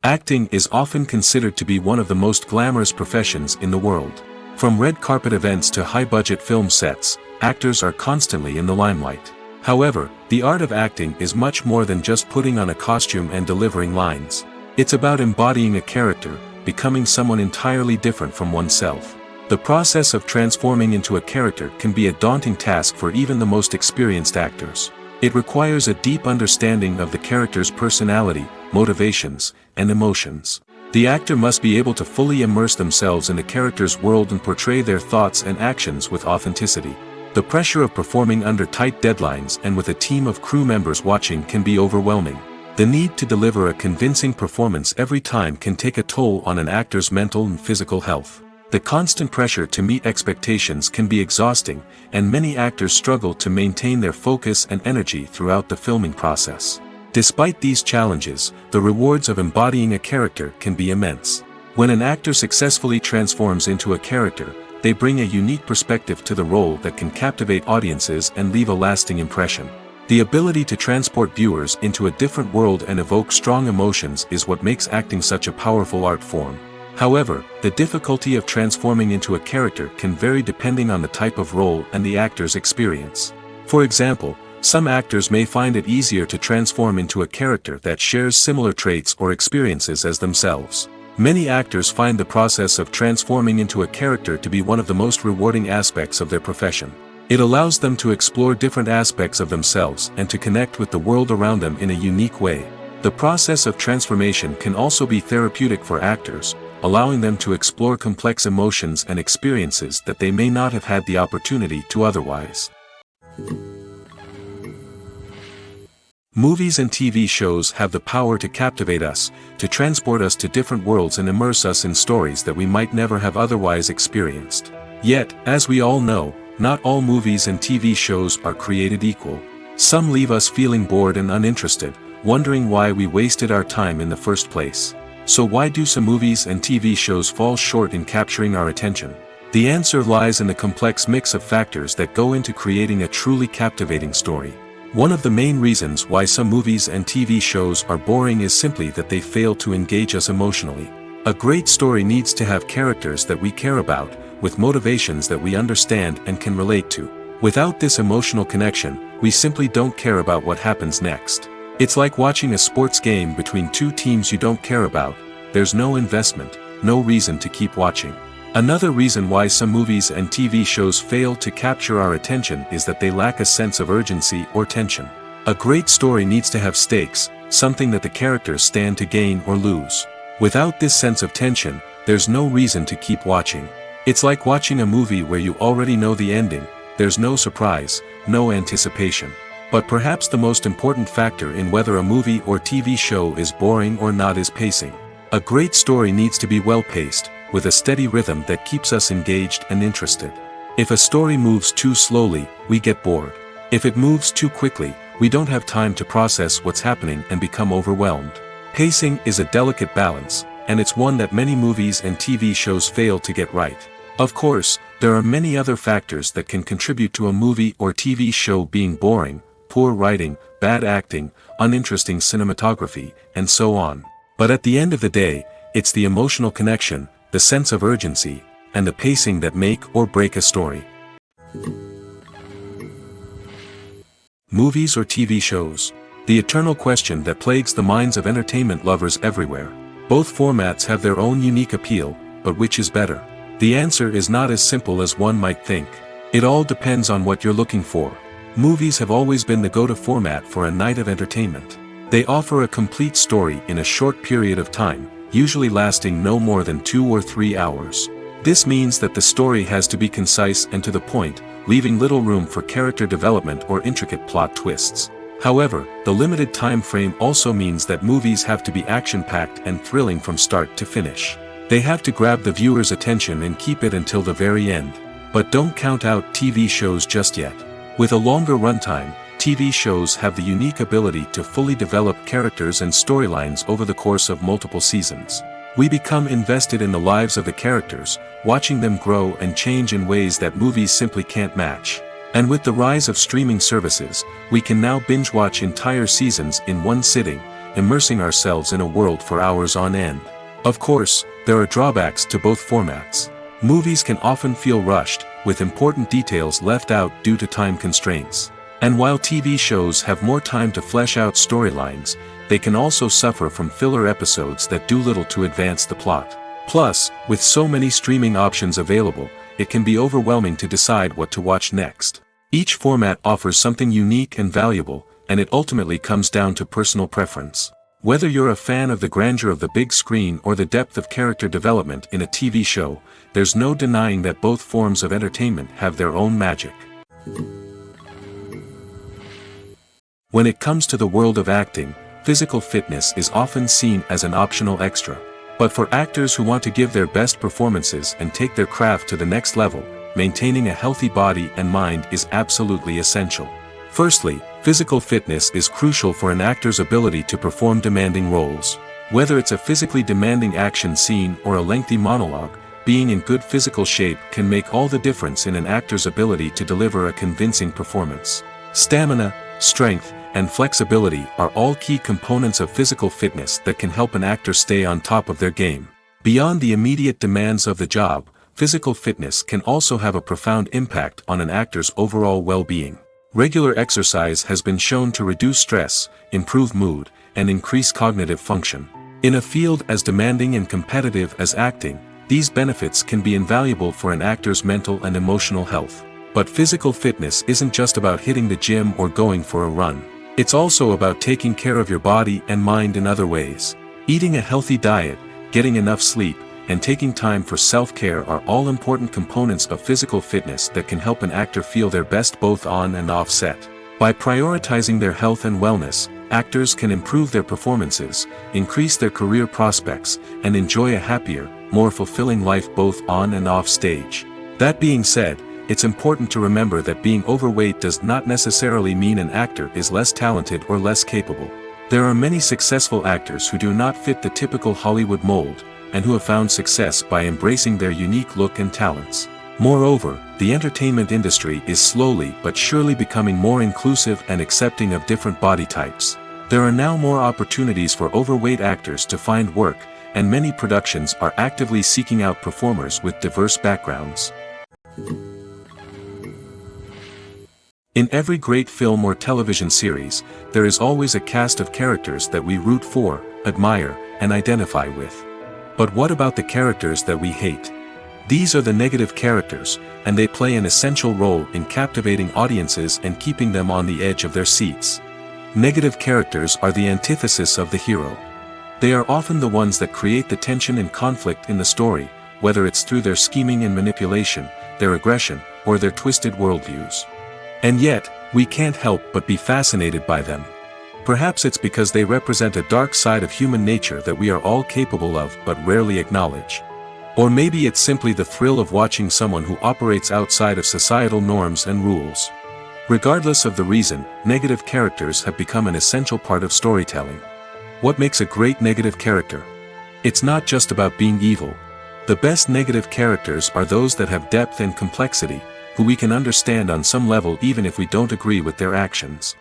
Acting is often considered to be one of the most glamorous professions in the world. From red carpet events to high-budget film sets, actors are constantly in the limelight. However, the art of acting is much more than just putting on a costume and delivering lines. It's about embodying a character, becoming someone entirely different from oneself. The process of transforming into a character can be a daunting task for even the most experienced actors. It requires a deep understanding of the character's personality, motivations, and emotions. The actor must be able to fully immerse themselves in the character's world and portray their thoughts and actions with authenticity. The pressure of performing under tight deadlines and with a team of crew members watching can be overwhelming. The need to deliver a convincing performance every time can take a toll on an actor's mental and physical health. The constant pressure to meet expectations can be exhausting, and many actors struggle to maintain their focus and energy throughout the filming process. Despite these challenges, the rewards of embodying a character can be immense. When an actor successfully transforms into a character, they bring a unique perspective to the role that can captivate audiences and leave a lasting impression. The ability to transport viewers into a different world and evoke strong emotions is what makes acting such a powerful art form. However, the difficulty of transforming into a character can vary depending on the type of role and the actor's experience. For example, some actors may find it easier to transform into a character that shares similar traits or experiences as themselves. Many actors find the process of transforming into a character to be one of the most rewarding aspects of their profession. It allows them to explore different aspects of themselves and to connect with the world around them in a unique way. The process of transformation can also be therapeutic for actors, allowing them to explore complex emotions and experiences that they may not have had the opportunity to otherwise. Movies and TV shows have the power to captivate us, to transport us to different worlds and immerse us in stories that we might never have otherwise experienced. Yet, as we all know, not all movies and TV shows are created equal. Some leave us feeling bored and uninterested, wondering why we wasted our time in the first place. So why do some movies and TV shows fall short in capturing our attention? The answer lies in the complex mix of factors that go into creating a truly captivating story. One of the main reasons why some movies and TV shows are boring is simply that they fail to engage us emotionally. A great story needs to have characters that we care about, with motivations that we understand and can relate to. Without this emotional connection, we simply don't care about what happens next. It's like watching a sports game between two teams you don't care about. There's no investment, no reason to keep watching. Another reason why some movies and TV shows fail to capture our attention is that they lack a sense of urgency or tension. A great story needs to have stakes, something that the characters stand to gain or lose. Without this sense of tension, there's no reason to keep watching. It's like watching a movie where you already know the ending. There's no surprise, no anticipation. But perhaps the most important factor in whether a movie or TV show is boring or not is pacing. A great story needs to be well-paced, with a steady rhythm that keeps us engaged and interested. If a story moves too slowly, we get bored. If it moves too quickly, we don't have time to process what's happening and become overwhelmed. Pacing is a delicate balance, and it's one that many movies and TV shows fail to get right. Of course, there are many other factors that can contribute to a movie or TV show being boring: poor writing, bad acting, uninteresting cinematography, and so on. But at the end of the day, it's the emotional connection, the sense of urgency, and the pacing that make or break a story. Movies or TV shows? The eternal question that plagues the minds of entertainment lovers everywhere. Both formats have their own unique appeal, but which is better? The answer is not as simple as one might think. It all depends on what you're looking for. Movies have always been the go-to format for a night of entertainment. They offer a complete story in a short period of time, usually lasting no more than 2 or 3 hours. This means that the story has to be concise and to the point, leaving little room for character development or intricate plot twists. However, the limited time frame also means that movies have to be action-packed and thrilling from start to finish. They have to grab the viewer's attention and keep it until the very end. But don't count out TV shows just yet. With a longer runtime, TV shows have the unique ability to fully develop characters and storylines over the course of multiple seasons. We become invested in the lives of the characters, watching them grow and change in ways that movies simply can't match. And with the rise of streaming services, we can now binge-watch entire seasons in one sitting, immersing ourselves in a world for hours on end. Of course, there are drawbacks to both formats. Movies can often feel rushed, with important details left out due to time constraints. And while TV shows have more time to flesh out storylines, they can also suffer from filler episodes that do little to advance the plot. Plus, with so many streaming options available, it can be overwhelming to decide what to watch next. Each format offers something unique and valuable, and it ultimately comes down to personal preference. Whether you're a fan of the grandeur of the big screen or the depth of character development in a TV show, there's no denying that both forms of entertainment have their own magic. When it comes to the world of acting, physical fitness is often seen as an optional extra. But for actors who want to give their best performances and take their craft to the next level, maintaining a healthy body and mind is absolutely essential. Firstly, physical fitness is crucial for an actor's ability to perform demanding roles. Whether it's a physically demanding action scene or a lengthy monologue, being in good physical shape can make all the difference in an actor's ability to deliver a convincing performance. Stamina, strength, and flexibility are all key components of physical fitness that can help an actor stay on top of their game. Beyond the immediate demands of the job, physical fitness can also have a profound impact on an actor's overall well-being. Regular exercise has been shown to reduce stress, improve mood, and increase cognitive function. In a field as demanding and competitive as acting, these benefits can be invaluable for an actor's mental and emotional health. But physical fitness isn't just about hitting the gym or going for a run. It's also about taking care of your body and mind in other ways. Eating a healthy diet, getting enough sleep, and taking time for self-care are all important components of physical fitness that can help an actor feel their best both on and off set. By prioritizing their health and wellness, actors can improve their performances, increase their career prospects, and enjoy a happier, more fulfilling life both on and off stage. That being said, it's important to remember that being overweight does not necessarily mean an actor is less talented or less capable. There are many successful actors who do not fit the typical Hollywood mold, and who have found success by embracing their unique look and talents. Moreover, the entertainment industry is slowly but surely becoming more inclusive and accepting of different body types. There are now more opportunities for overweight actors to find work, and many productions are actively seeking out performers with diverse backgrounds. In every great film or television series, there is always a cast of characters that we root for, admire, and identify with. But what about the characters that we hate? These are the negative characters, and they play an essential role in captivating audiences and keeping them on the edge of their seats. Negative characters are the antithesis of the hero. They are often the ones that create the tension and conflict in the story, whether it's through their scheming and manipulation, their aggression, or their twisted worldviews. And yet, we can't help but be fascinated by them. Perhaps it's because they represent a dark side of human nature that we are all capable of but rarely acknowledge. Or maybe it's simply the thrill of watching someone who operates outside of societal norms and rules. Regardless of the reason, negative characters have become an essential part of storytelling. What makes a great negative character? It's not just about being evil. The best negative characters are those that have depth and complexity, who we can understand on some level even if we don't agree with their actions.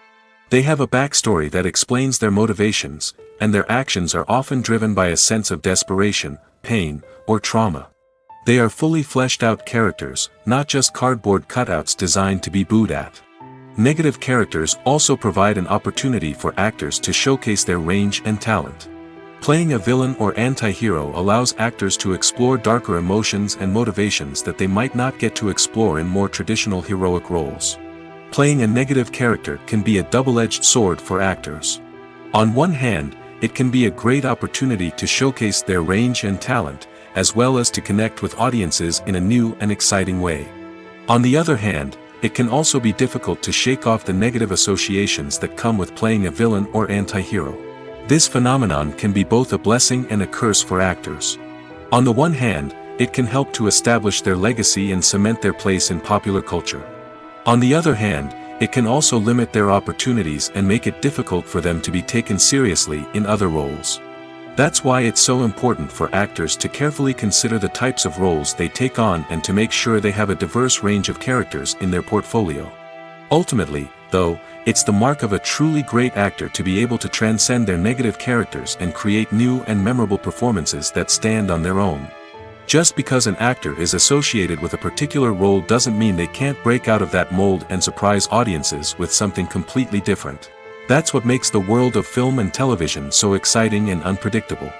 They have a backstory that explains their motivations, and their actions are often driven by a sense of desperation, pain, or trauma. They are fully fleshed out characters, not just cardboard cutouts designed to be booed at. Negative characters also provide an opportunity for actors to showcase their range and talent. Playing a villain or anti-hero allows actors to explore darker emotions and motivations that they might not get to explore in more traditional heroic roles. Playing a negative character can be a double-edged sword for actors. On one hand, it can be a great opportunity to showcase their range and talent, as well as to connect with audiences in a new and exciting way. On the other hand, it can also be difficult to shake off the negative associations that come with playing a villain or anti-hero. This phenomenon can be both a blessing and a curse for actors. On the one hand, it can help to establish their legacy and cement their place in popular culture. On the other hand, it can also limit their opportunities and make it difficult for them to be taken seriously in other roles. That's why it's so important for actors to carefully consider the types of roles they take on and to make sure they have a diverse range of characters in their portfolio. Ultimately, though, it's the mark of a truly great actor to be able to transcend their negative characters and create new and memorable performances that stand on their own. Just because an actor is associated with a particular role doesn't mean they can't break out of that mold and surprise audiences with something completely different. That's what makes the world of film and television so exciting and unpredictable.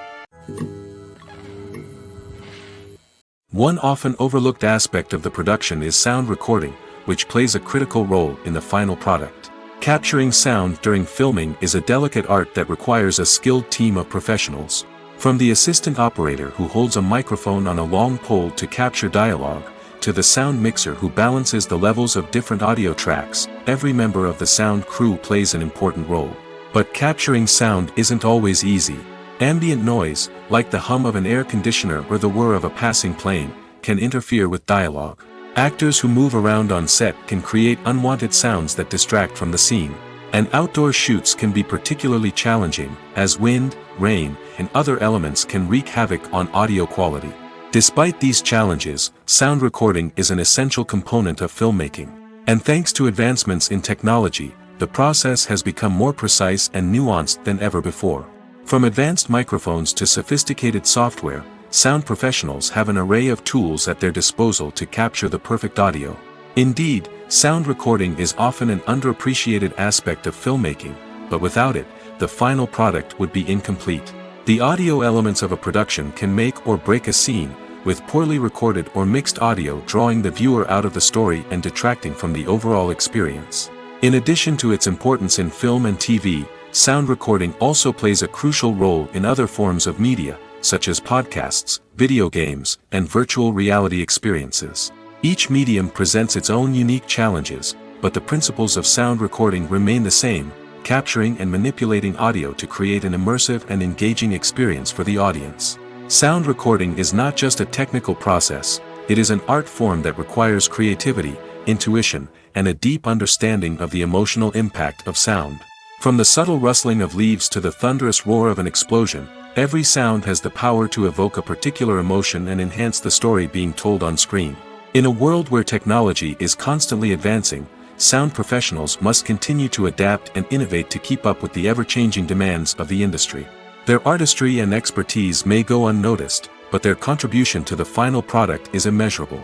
One often overlooked aspect of the production is sound recording, which plays a critical role in the final product. Capturing sound during filming is a delicate art that requires a skilled team of professionals. From the assistant operator who holds a microphone on a long pole to capture dialogue, to the sound mixer who balances the levels of different audio tracks, every member of the sound crew plays an important role. But capturing sound isn't always easy. Ambient noise, like the hum of an air conditioner or the whir of a passing plane, can interfere with dialogue. Actors who move around on set can create unwanted sounds that distract from the scene. And outdoor shoots can be particularly challenging, as wind, rain, and other elements can wreak havoc on audio quality. Despite these challenges, sound recording is an essential component of filmmaking. And thanks to advancements in technology, the process has become more precise and nuanced than ever before. From advanced microphones to sophisticated software, sound professionals have an array of tools at their disposal to capture the perfect audio. Indeed, sound recording is often an underappreciated aspect of filmmaking, but without it, the final product would be incomplete. The audio elements of a production can make or break a scene, with poorly recorded or mixed audio drawing the viewer out of the story and detracting from the overall experience. In addition to its importance in film and TV, sound recording also plays a crucial role in other forms of media, such as podcasts, video games, and virtual reality experiences. Each medium presents its own unique challenges, but the principles of sound recording remain the same, capturing and manipulating audio to create an immersive and engaging experience for the audience. Sound recording is not just a technical process, it is an art form that requires creativity, intuition, and a deep understanding of the emotional impact of sound. From the subtle rustling of leaves to the thunderous roar of an explosion, every sound has the power to evoke a particular emotion and enhance the story being told on screen. In a world where technology is constantly advancing, sound professionals must continue to adapt and innovate to keep up with the ever-changing demands of the industry. Their artistry and expertise may go unnoticed, but their contribution to the final product is immeasurable.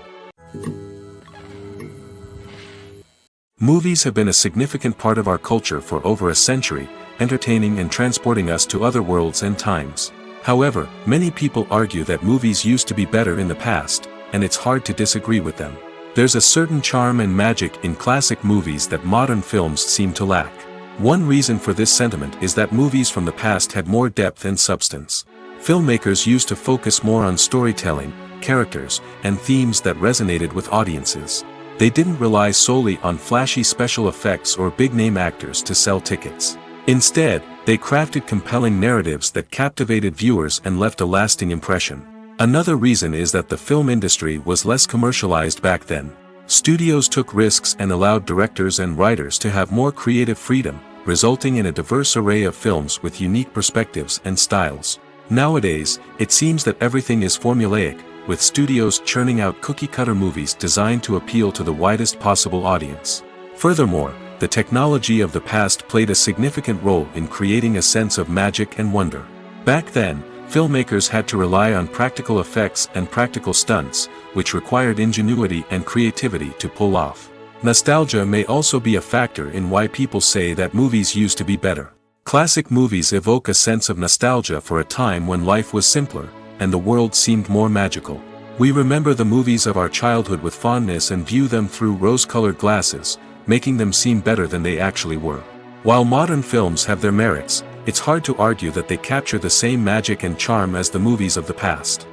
Movies have been a significant part of our culture for over a century, entertaining and transporting us to other worlds and times. However, many people argue that movies used to be better in the past, and it's hard to disagree with them. There's a certain charm and magic in classic movies that modern films seem to lack. One reason for this sentiment is that movies from the past had more depth and substance. Filmmakers used to focus more on storytelling, characters, and themes that resonated with audiences. They didn't rely solely on flashy special effects or big-name actors to sell tickets. Instead, they crafted compelling narratives that captivated viewers and left a lasting impression. Another reason is that the film industry was less commercialized back then. Studios took risks and allowed directors and writers to have more creative freedom, resulting in a diverse array of films with unique perspectives and styles. Nowadays, it seems that everything is formulaic, with studios churning out cookie-cutter movies designed to appeal to the widest possible audience. Furthermore, the technology of the past played a significant role in creating a sense of magic and wonder. Back then, filmmakers had to rely on practical effects and practical stunts, which required ingenuity and creativity to pull off. Nostalgia may also be a factor in why people say that movies used to be better. Classic movies evoke a sense of nostalgia for a time when life was simpler, and the world seemed more magical. We remember the movies of our childhood with fondness and view them through rose-colored glasses, making them seem better than they actually were. While modern films have their merits, it's hard to argue that they capture the same magic and charm as the movies of the past.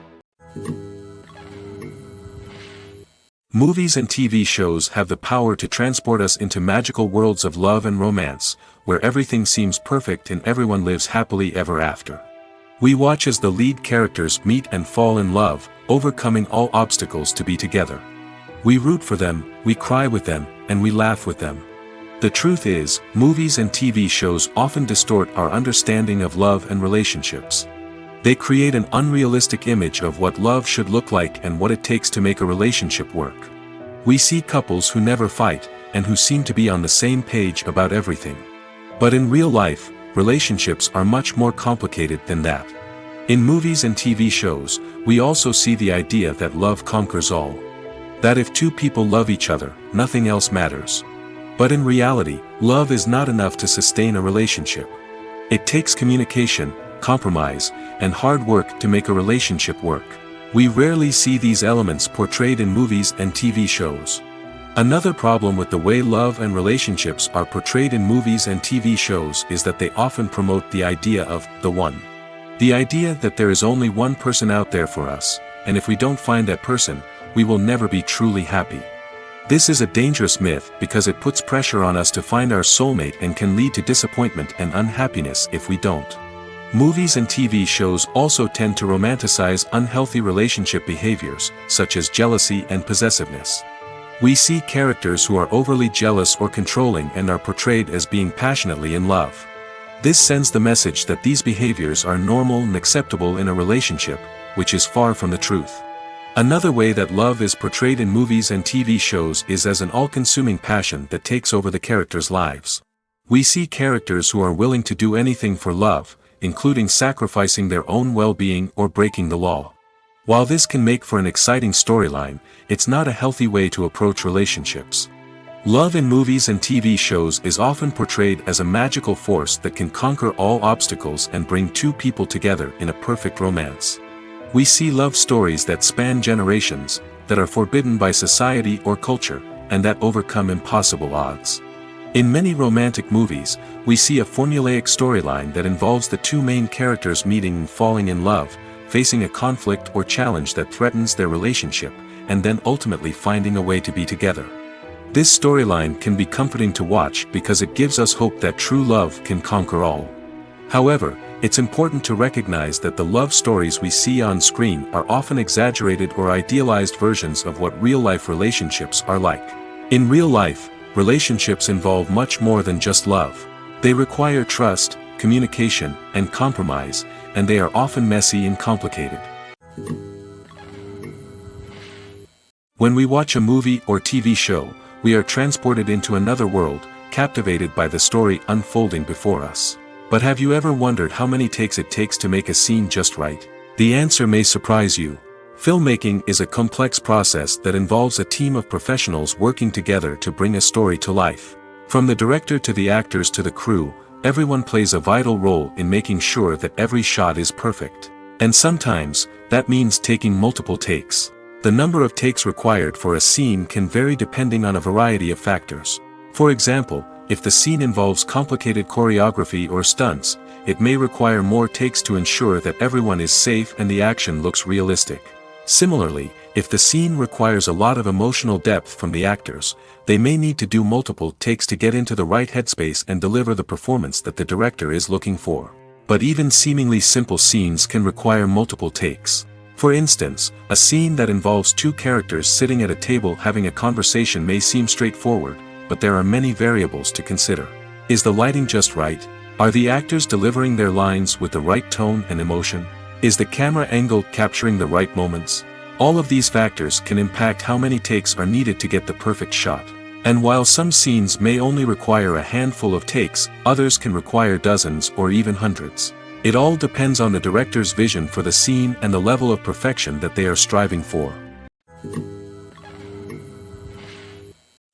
Movies and TV shows have the power to transport us into magical worlds of love and romance, where everything seems perfect and everyone lives happily ever after. We watch as the lead characters meet and fall in love, overcoming all obstacles to be together. We root for them, we cry with them, and we laugh with them. The truth is, movies and TV shows often distort our understanding of love and relationships. They create an unrealistic image of what love should look like and what it takes to make a relationship work. We see couples who never fight, and who seem to be on the same page about everything. But in real life, relationships are much more complicated than that. In movies and TV shows, we also see the idea that love conquers all. That if two people love each other, nothing else matters. But in reality, love is not enough to sustain a relationship. It takes communication, compromise, and hard work to make a relationship work. We rarely see these elements portrayed in movies and TV shows. Another problem with the way love and relationships are portrayed in movies and TV shows is that they often promote the idea of the one. The idea that there is only one person out there for us, and if we don't find that person, we will never be truly happy. This is a dangerous myth because it puts pressure on us to find our soulmate and can lead to disappointment and unhappiness if we don't. Movies and TV shows also tend to romanticize unhealthy relationship behaviors, such as jealousy and possessiveness. We see characters who are overly jealous or controlling and are portrayed as being passionately in love. This sends the message that these behaviors are normal and acceptable in a relationship, which is far from the truth. Another way that love is portrayed in movies and TV shows is as an all-consuming passion that takes over the characters' lives. We see characters who are willing to do anything for love, including sacrificing their own well-being or breaking the law. While this can make for an exciting storyline, it's not a healthy way to approach relationships. Love in movies and TV shows is often portrayed as a magical force that can conquer all obstacles and bring two people together in a perfect romance. We see love stories that span generations, that are forbidden by society or culture, and that overcome impossible odds. In many romantic movies, we see a formulaic storyline that involves the two main characters meeting and falling in love, facing a conflict or challenge that threatens their relationship, and then ultimately finding a way to be together. This storyline can be comforting to watch because it gives us hope that true love can conquer all. However, it's important to recognize that the love stories we see on screen are often exaggerated or idealized versions of what real-life relationships are like. In real life, relationships involve much more than just love. They require trust, communication, and compromise, and they are often messy and complicated. When we watch a movie or TV show, we are transported into another world, captivated by the story unfolding before us. But have you ever wondered how many takes it takes to make a scene just right? The answer may surprise you. Filmmaking is a complex process that involves a team of professionals working together to bring a story to life. From the director to the actors to the crew, everyone plays a vital role in making sure that every shot is perfect. And sometimes, that means taking multiple takes. The number of takes required for a scene can vary depending on a variety of factors. For example, if the scene involves complicated choreography or stunts, it may require more takes to ensure that everyone is safe and the action looks realistic. Similarly, if the scene requires a lot of emotional depth from the actors, they may need to do multiple takes to get into the right headspace and deliver the performance that the director is looking for. But even seemingly simple scenes can require multiple takes. For instance, a scene that involves two characters sitting at a table having a conversation may seem straightforward, but there are many variables to consider. Is the lighting just right? Are the actors delivering their lines with the right tone and emotion? Is the camera angle capturing the right moments? All of these factors can impact how many takes are needed to get the perfect shot. And while some scenes may only require a handful of takes, others can require dozens or even hundreds. It all depends on the director's vision for the scene and the level of perfection that they are striving for.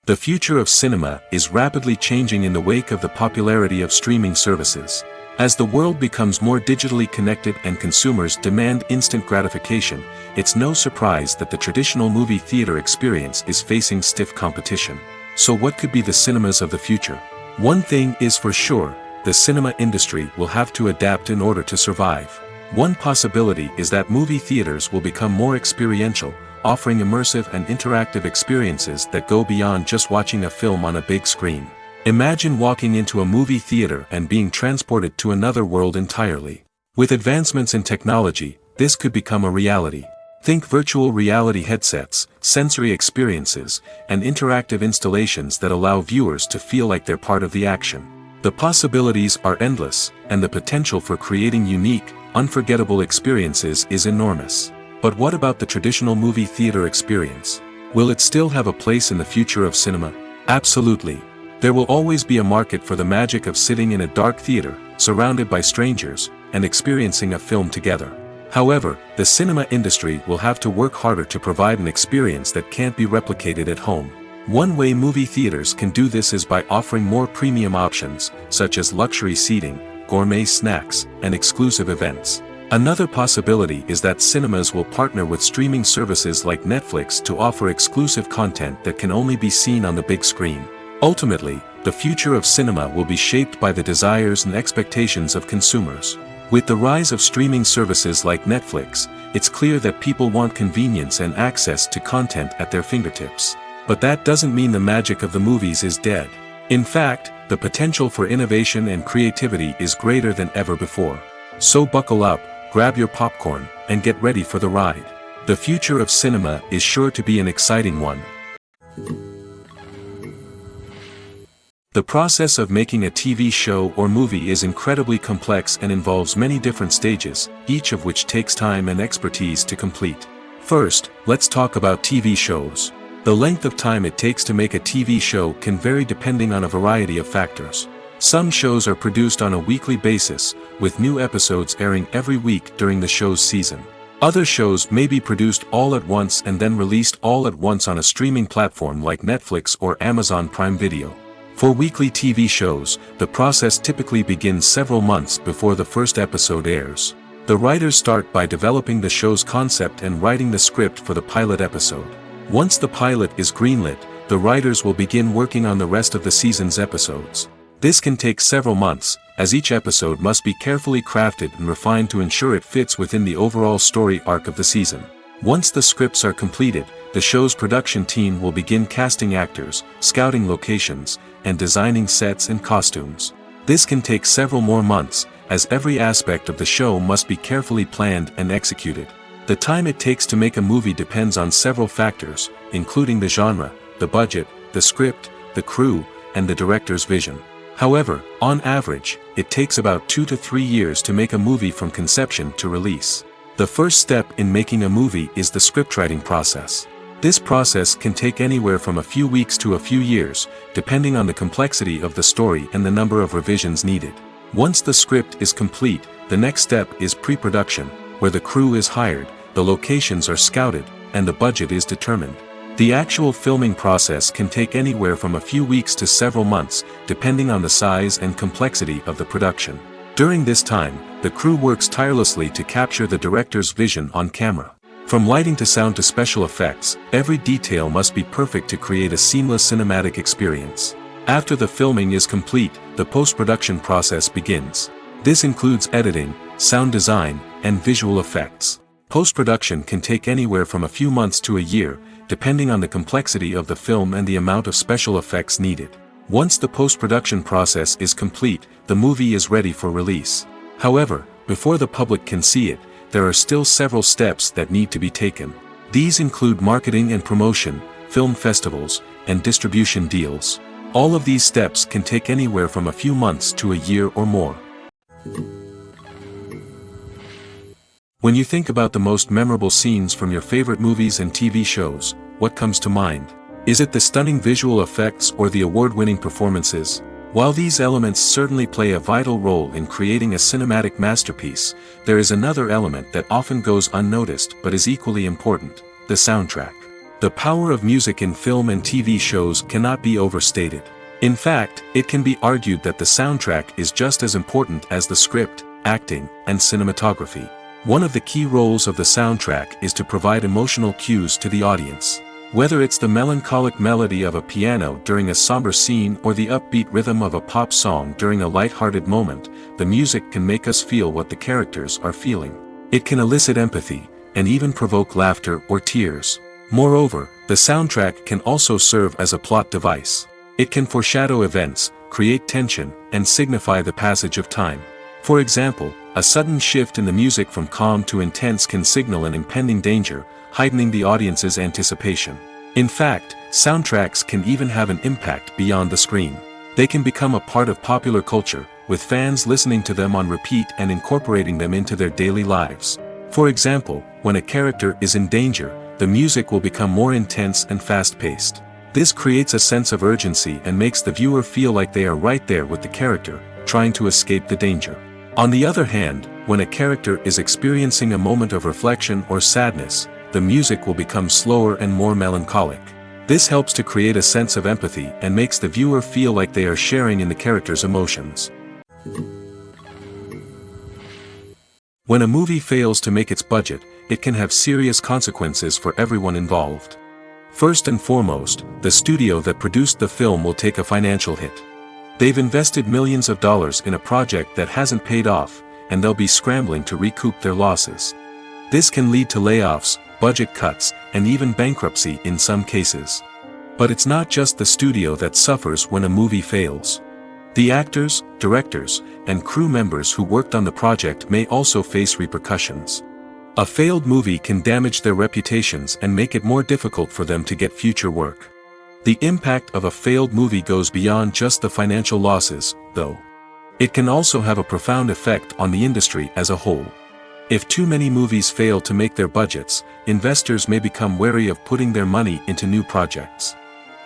The future of cinema is rapidly changing in the wake of the popularity of streaming services. As the world becomes more digitally connected and consumers demand instant gratification, it's no surprise that the traditional movie theater experience is facing stiff competition. So what could be the cinemas of the future? One thing is for sure, the cinema industry will have to adapt in order to survive. One possibility is that movie theaters will become more experiential, offering immersive and interactive experiences that go beyond just watching a film on a big screen. Imagine walking into a movie theater and being transported to another world entirely. With advancements in technology, this could become a reality. Think virtual reality headsets, sensory experiences, and interactive installations that allow viewers to feel like they're part of the action. The possibilities are endless, and the potential for creating unique, unforgettable experiences is enormous. But what about the traditional movie theater experience? Will it still have a place in the future of cinema? Absolutely. There will always be a market for the magic of sitting in a dark theater, surrounded by strangers, and experiencing a film together. However, the cinema industry will have to work harder to provide an experience that can't be replicated at home. One way movie theaters can do this is by offering more premium options, such as luxury seating, gourmet snacks, and exclusive events. Another possibility is that cinemas will partner with streaming services like Netflix to offer exclusive content that can only be seen on the big screen. Ultimately, the future of cinema will be shaped by the desires and expectations of consumers. With the rise of streaming services like Netflix, it's clear that people want convenience and access to content at their fingertips. But that doesn't mean the magic of the movies is dead. In fact, the potential for innovation and creativity is greater than ever before. So buckle up, grab your popcorn, and get ready for the ride. The future of cinema is sure to be an exciting one. The process of making a TV show or movie is incredibly complex and involves many different stages, each of which takes time and expertise to complete. First, let's talk about TV shows. The length of time it takes to make a TV show can vary depending on a variety of factors. Some shows are produced on a weekly basis, with new episodes airing every week during the show's season. Other shows may be produced all at once and then released all at once on a streaming platform like Netflix or Amazon Prime Video. For weekly TV shows, the process typically begins several months before the first episode airs. The writers start by developing the show's concept and writing the script for the pilot episode. Once the pilot is greenlit, the writers will begin working on the rest of the season's episodes. This can take several months, as each episode must be carefully crafted and refined to ensure it fits within the overall story arc of the season. Once the scripts are completed, the show's production team will begin casting actors, scouting locations, and designing sets and costumes. This can take several more months, as every aspect of the show must be carefully planned and executed. The time it takes to make a movie depends on several factors, including the genre, the budget, the script, the crew, and the director's vision. However, on average, it takes about 2 to 3 years to make a movie from conception to release. The first step in making a movie is the scriptwriting process. This process can take anywhere from a few weeks to a few years, depending on the complexity of the story and the number of revisions needed. Once the script is complete, the next step is pre-production, where the crew is hired, the locations are scouted, and the budget is determined. The actual filming process can take anywhere from a few weeks to several months, depending on the size and complexity of the production. During this time, the crew works tirelessly to capture the director's vision on camera. From lighting to sound to special effects, every detail must be perfect to create a seamless cinematic experience. After the filming is complete, the post-production process begins. This includes editing, sound design, and visual effects. Post-production can take anywhere from a few months to a year, depending on the complexity of the film and the amount of special effects needed. Once the post-production process is complete, the movie is ready for release. However, before the public can see it, there are still several steps that need to be taken. These include marketing and promotion, film festivals, and distribution deals. All of these steps can take anywhere from a few months to a year or more. When you think about the most memorable scenes from your favorite movies and TV shows, what comes to mind? Is it the stunning visual effects or the award-winning performances? While these elements certainly play a vital role in creating a cinematic masterpiece, there is another element that often goes unnoticed but is equally important: the soundtrack. The power of music in film and TV shows cannot be overstated. In fact, it can be argued that the soundtrack is just as important as the script, acting, and cinematography. One of the key roles of the soundtrack is to provide emotional cues to the audience. Whether it's the melancholic melody of a piano during a somber scene or the upbeat rhythm of a pop song during a light-hearted moment, the music can make us feel what the characters are feeling. It can elicit empathy, and even provoke laughter or tears. Moreover, the soundtrack can also serve as a plot device. It can foreshadow events, create tension, and signify the passage of time. For example, a sudden shift in the music from calm to intense can signal an impending danger, heightening the audience's anticipation. In fact, soundtracks can even have an impact beyond the screen. They can become a part of popular culture, with fans listening to them on repeat and incorporating them into their daily lives. For example, when a character is in danger, the music will become more intense and fast-paced. This creates a sense of urgency and makes the viewer feel like they are right there with the character, trying to escape the danger. On the other hand, when a character is experiencing a moment of reflection or sadness, the music will become slower and more melancholic. This helps to create a sense of empathy and makes the viewer feel like they are sharing in the character's emotions. When a movie fails to make its budget, it can have serious consequences for everyone involved. First and foremost, the studio that produced the film will take a financial hit. They've invested millions of dollars in a project that hasn't paid off, and they'll be scrambling to recoup their losses. This can lead to layoffs, budget cuts, and even bankruptcy in some cases. But it's not just the studio that suffers when a movie fails. The actors, directors, and crew members who worked on the project may also face repercussions. A failed movie can damage their reputations and make it more difficult for them to get future work. The impact of a failed movie goes beyond just the financial losses, though. It can also have a profound effect on the industry as a whole. If too many movies fail to make their budgets, investors may become wary of putting their money into new projects.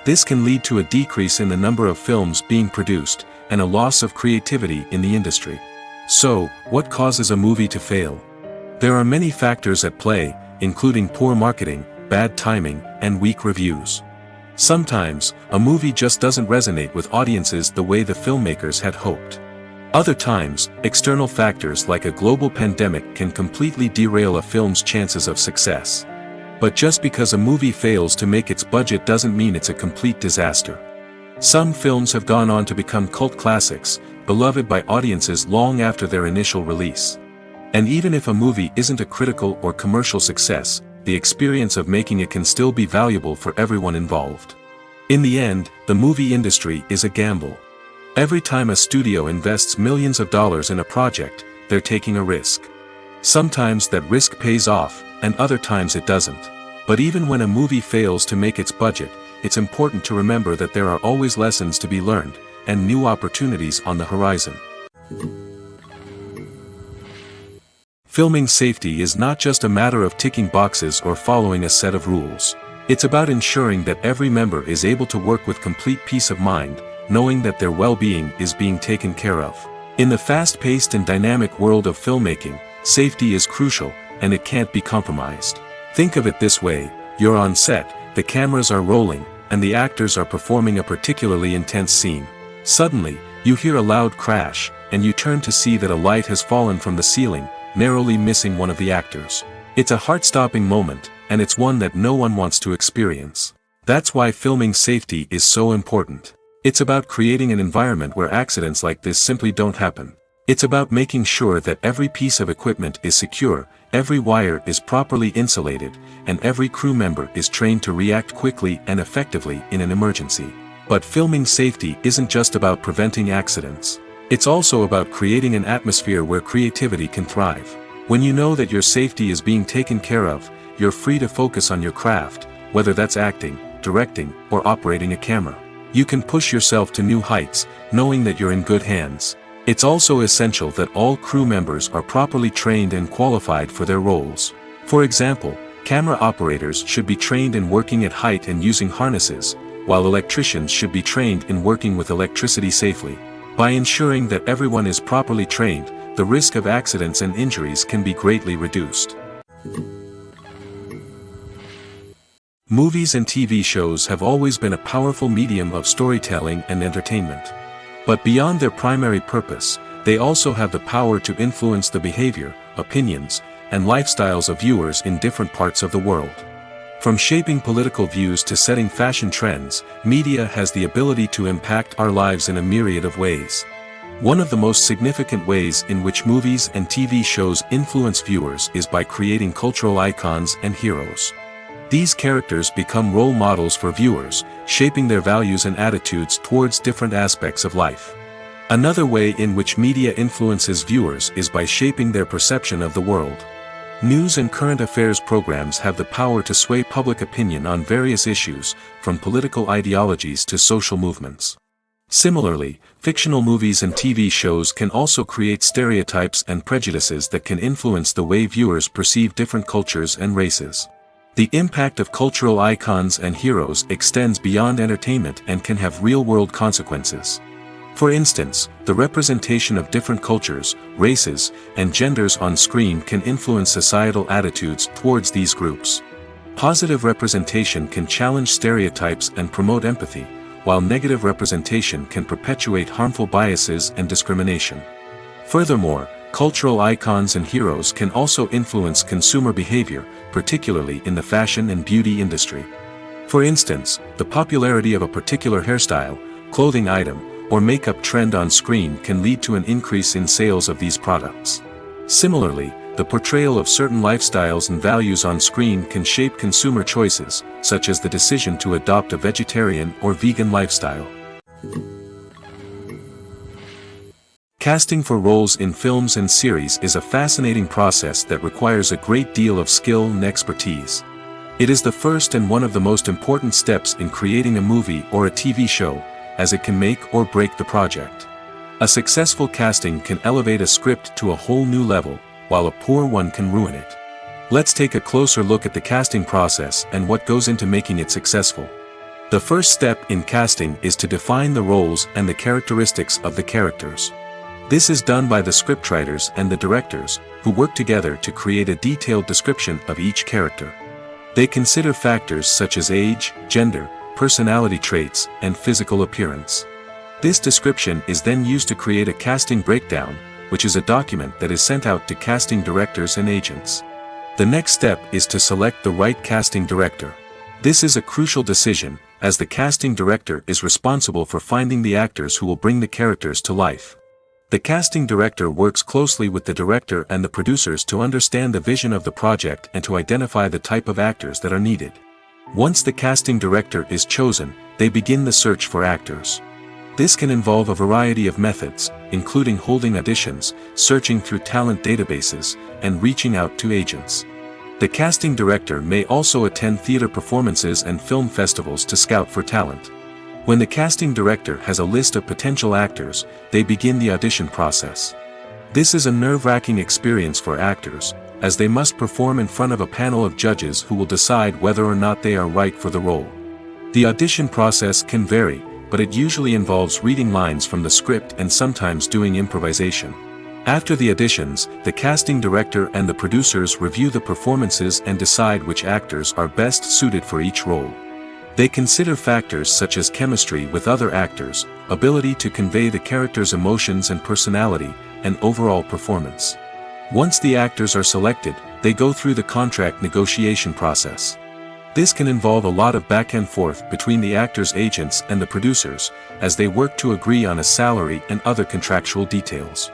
This can lead to a decrease in the number of films being produced, and a loss of creativity in the industry. So, what causes a movie to fail? There are many factors at play, including poor marketing, bad timing, and weak reviews. Sometimes, a movie just doesn't resonate with audiences the way the filmmakers had hoped. Other times, external factors like a global pandemic can completely derail a film's chances of success. But just because a movie fails to make its budget doesn't mean it's a complete disaster. Some films have gone on to become cult classics, beloved by audiences long after their initial release. And even if a movie isn't a critical or commercial success, the experience of making it can still be valuable for everyone involved. In the end, the movie industry is a gamble. Every time a studio invests millions of dollars in a project, they're taking a risk. Sometimes that risk pays off, and other times it doesn't. But even when a movie fails to make its budget, it's important to remember that there are always lessons to be learned, and new opportunities on the horizon. Filming safety is not just a matter of ticking boxes or following a set of rules. It's about ensuring that every member is able to work with complete peace of mind, knowing that their well-being is being taken care of. In the fast-paced and dynamic world of filmmaking, safety is crucial, and it can't be compromised. Think of it this way: you're on set, the cameras are rolling, and the actors are performing a particularly intense scene. Suddenly, you hear a loud crash, and you turn to see that a light has fallen from the ceiling, narrowly missing one of the actors. It's a heart-stopping moment, and it's one that no one wants to experience. That's why filming safety is so important. It's about creating an environment where accidents like this simply don't happen. It's about making sure that every piece of equipment is secure, every wire is properly insulated, and every crew member is trained to react quickly and effectively in an emergency. But filming safety isn't just about preventing accidents. It's also about creating an atmosphere where creativity can thrive. When you know that your safety is being taken care of, you're free to focus on your craft, whether that's acting, directing, or operating a camera. You can push yourself to new heights, knowing that you're in good hands. It's also essential that all crew members are properly trained and qualified for their roles. For example, camera operators should be trained in working at height and using harnesses, while electricians should be trained in working with electricity safely. By ensuring that everyone is properly trained, the risk of accidents and injuries can be greatly reduced. Movies and TV shows have always been a powerful medium of storytelling and entertainment. But beyond their primary purpose, they also have the power to influence the behavior, opinions, and lifestyles of viewers in different parts of the world. From shaping political views to setting fashion trends, media has the ability to impact our lives in a myriad of ways. One of the most significant ways in which movies and TV shows influence viewers is by creating cultural icons and heroes. These characters become role models for viewers, shaping their values and attitudes towards different aspects of life. Another way in which media influences viewers is by shaping their perception of the world. News and current affairs programs have the power to sway public opinion on various issues, from political ideologies to social movements. Similarly, fictional movies and TV shows can also create stereotypes and prejudices that can influence the way viewers perceive different cultures and races. The impact of cultural icons and heroes extends beyond entertainment and can have real-world consequences. For instance, the representation of different cultures, races, and genders on screen can influence societal attitudes towards these groups. Positive representation can challenge stereotypes and promote empathy, while negative representation can perpetuate harmful biases and discrimination. Furthermore, Cultural icons and heroes can also influence consumer behavior, particularly in the fashion and beauty industry. For instance, the popularity of a particular hairstyle, clothing item, or makeup trend on screen can lead to an increase in sales of these products. Similarly, the portrayal of certain lifestyles and values on screen can shape consumer choices, such as the decision to adopt a vegetarian or vegan lifestyle. Casting for roles in films and series is a fascinating process that requires a great deal of skill and expertise. It is the first and one of the most important steps in creating a movie or a TV show, as it can make or break the project. A successful casting can elevate a script to a whole new level, while a poor one can ruin it. Let's take a closer look at the casting process and what goes into making it successful. The first step in casting is to define the roles and the characteristics of the characters. This is done by the scriptwriters and the directors, who work together to create a detailed description of each character. They consider factors such as age, gender, personality traits, and physical appearance. This description is then used to create a casting breakdown, which is a document that is sent out to casting directors and agents. The next step is to select the right casting director. This is a crucial decision, as the casting director is responsible for finding the actors who will bring the characters to life. The casting director works closely with the director and the producers to understand the vision of the project and to identify the type of actors that are needed. Once the casting director is chosen, they begin the search for actors. This can involve a variety of methods, including holding auditions, searching through talent databases, and reaching out to agents. The casting director may also attend theater performances and film festivals to scout for talent. When the casting director has a list of potential actors, they begin the audition process. This is a nerve-wracking experience for actors, as they must perform in front of a panel of judges who will decide whether or not they are right for the role. The audition process can vary, but it usually involves reading lines from the script and sometimes doing improvisation. After the auditions, the casting director and the producers review the performances and decide which actors are best suited for each role. They consider factors such as chemistry with other actors, ability to convey the character's emotions and personality, and overall performance. Once the actors are selected, they go through the contract negotiation process. This can involve a lot of back and forth between the actors' agents and the producers, as they work to agree on a salary and other contractual details.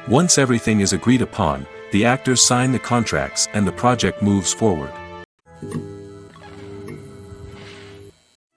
Once everything is agreed upon, the actors sign the contracts and the project moves forward.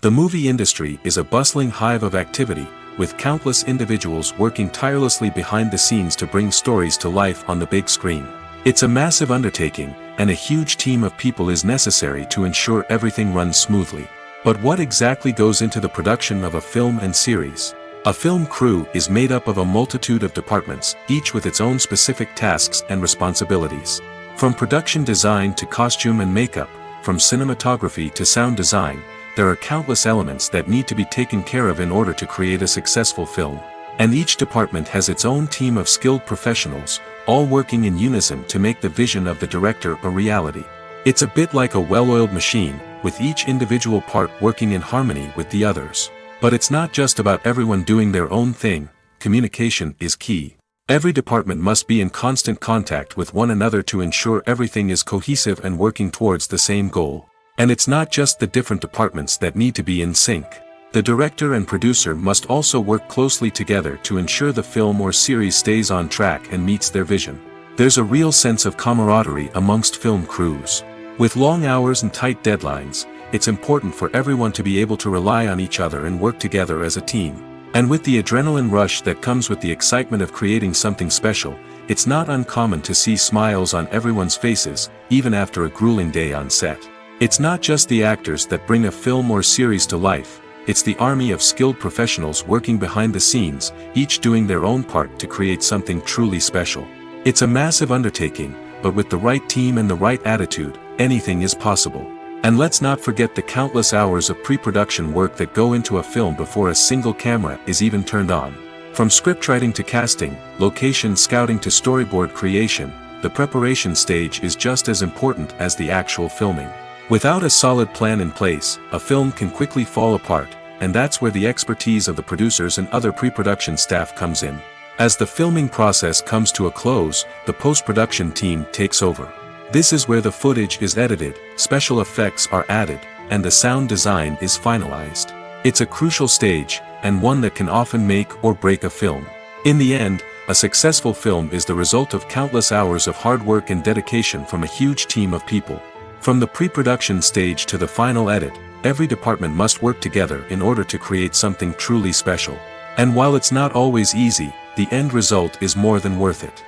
The movie industry is a bustling hive of activity, with countless individuals working tirelessly behind the scenes to bring stories to life on the big screen. It's a massive undertaking, and a huge team of people is necessary to ensure everything runs smoothly. But what exactly goes into the production of a film and series? A film crew is made up of a multitude of departments, each with its own specific tasks and responsibilities. From production design to costume and makeup, from cinematography to sound design, there are countless elements that need to be taken care of in order to create a successful film. And each department has its own team of skilled professionals, all working in unison to make the vision of the director a reality. It's a bit like a well-oiled machine, with each individual part working in harmony with the others. But it's not just about everyone doing their own thing. Communication is key. Every department must be in constant contact with one another to ensure everything is cohesive and working towards the same goal. And it's not just the different departments that need to be in sync. The director and producer must also work closely together to ensure the film or series stays on track and meets their vision. There's a real sense of camaraderie amongst film crews. With long hours and tight deadlines, it's important for everyone to be able to rely on each other and work together as a team. And with the adrenaline rush that comes with the excitement of creating something special, it's not uncommon to see smiles on everyone's faces, even after a grueling day on set. It's not just the actors that bring a film or series to life, it's the army of skilled professionals working behind the scenes, each doing their own part to create something truly special. It's a massive undertaking, but with the right team and the right attitude, anything is possible. And let's not forget the countless hours of pre-production work that go into a film before a single camera is even turned on. From scriptwriting to casting, location scouting to storyboard creation, the preparation stage is just as important as the actual filming. Without a solid plan in place, a film can quickly fall apart, and that's where the expertise of the producers and other pre-production staff comes in. As the filming process comes to a close, the post-production team takes over. This is where the footage is edited, special effects are added, and the sound design is finalized. It's a crucial stage, and one that can often make or break a film. In the end, a successful film is the result of countless hours of hard work and dedication from a huge team of people. From the pre-production stage to the final edit, every department must work together in order to create something truly special. And while it's not always easy, the end result is more than worth it.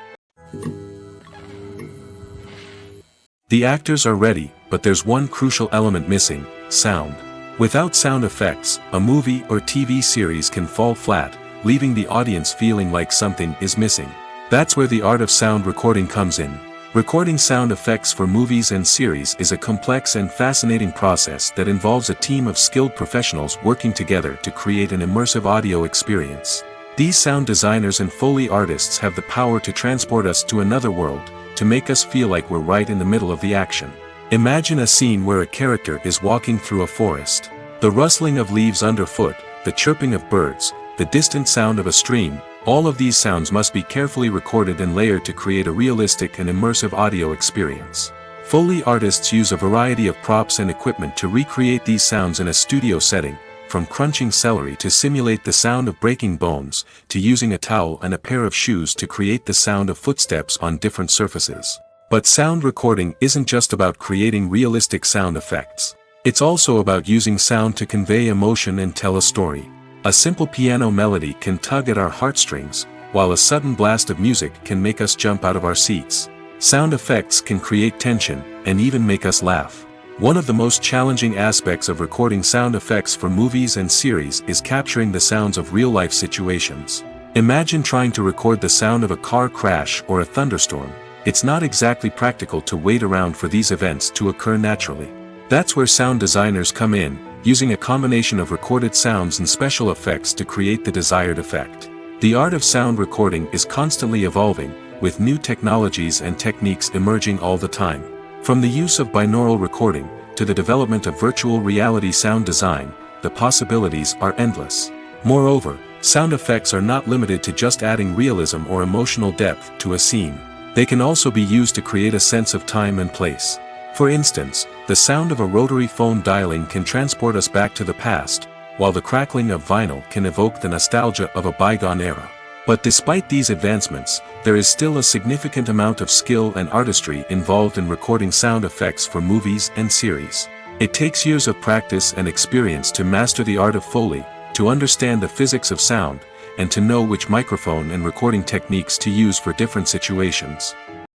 The actors are ready, but there's one crucial element missing: sound. Without sound effects, a movie or TV series can fall flat, leaving the audience feeling like something is missing. That's where the art of sound recording comes in. Recording sound effects for movies and series is a complex and fascinating process that involves a team of skilled professionals working together to create an immersive audio experience. These sound designers and Foley artists have the power to transport us to another world, to make us feel like we're right in the middle of the action. Imagine a scene where a character is walking through a forest. The rustling of leaves underfoot, the chirping of birds, the distant sound of a stream, all of these sounds must be carefully recorded and layered to create a realistic and immersive audio experience. Foley artists use a variety of props and equipment to recreate these sounds in a studio setting, from crunching celery to simulate the sound of breaking bones, to using a towel and a pair of shoes to create the sound of footsteps on different surfaces. But sound recording isn't just about creating realistic sound effects. It's also about using sound to convey emotion and tell a story. A simple piano melody can tug at our heartstrings, while a sudden blast of music can make us jump out of our seats. Sound effects can create tension, and even make us laugh. One of the most challenging aspects of recording sound effects for movies and series is capturing the sounds of real-life situations. Imagine trying to record the sound of a car crash or a thunderstorm. It's not exactly practical to wait around for these events to occur naturally. That's where sound designers come in, using a combination of recorded sounds and special effects to create the desired effect. The art of sound recording is constantly evolving, with new technologies and techniques emerging all the time. From the use of binaural recording, to the development of virtual reality sound design, the possibilities are endless. Moreover, sound effects are not limited to just adding realism or emotional depth to a scene. They can also be used to create a sense of time and place. For instance, the sound of a rotary phone dialing can transport us back to the past, while the crackling of vinyl can evoke the nostalgia of a bygone era. But despite these advancements, there is still a significant amount of skill and artistry involved in recording sound effects for movies and series. It takes years of practice and experience to master the art of Foley, to understand the physics of sound, and to know which microphone and recording techniques to use for different situations.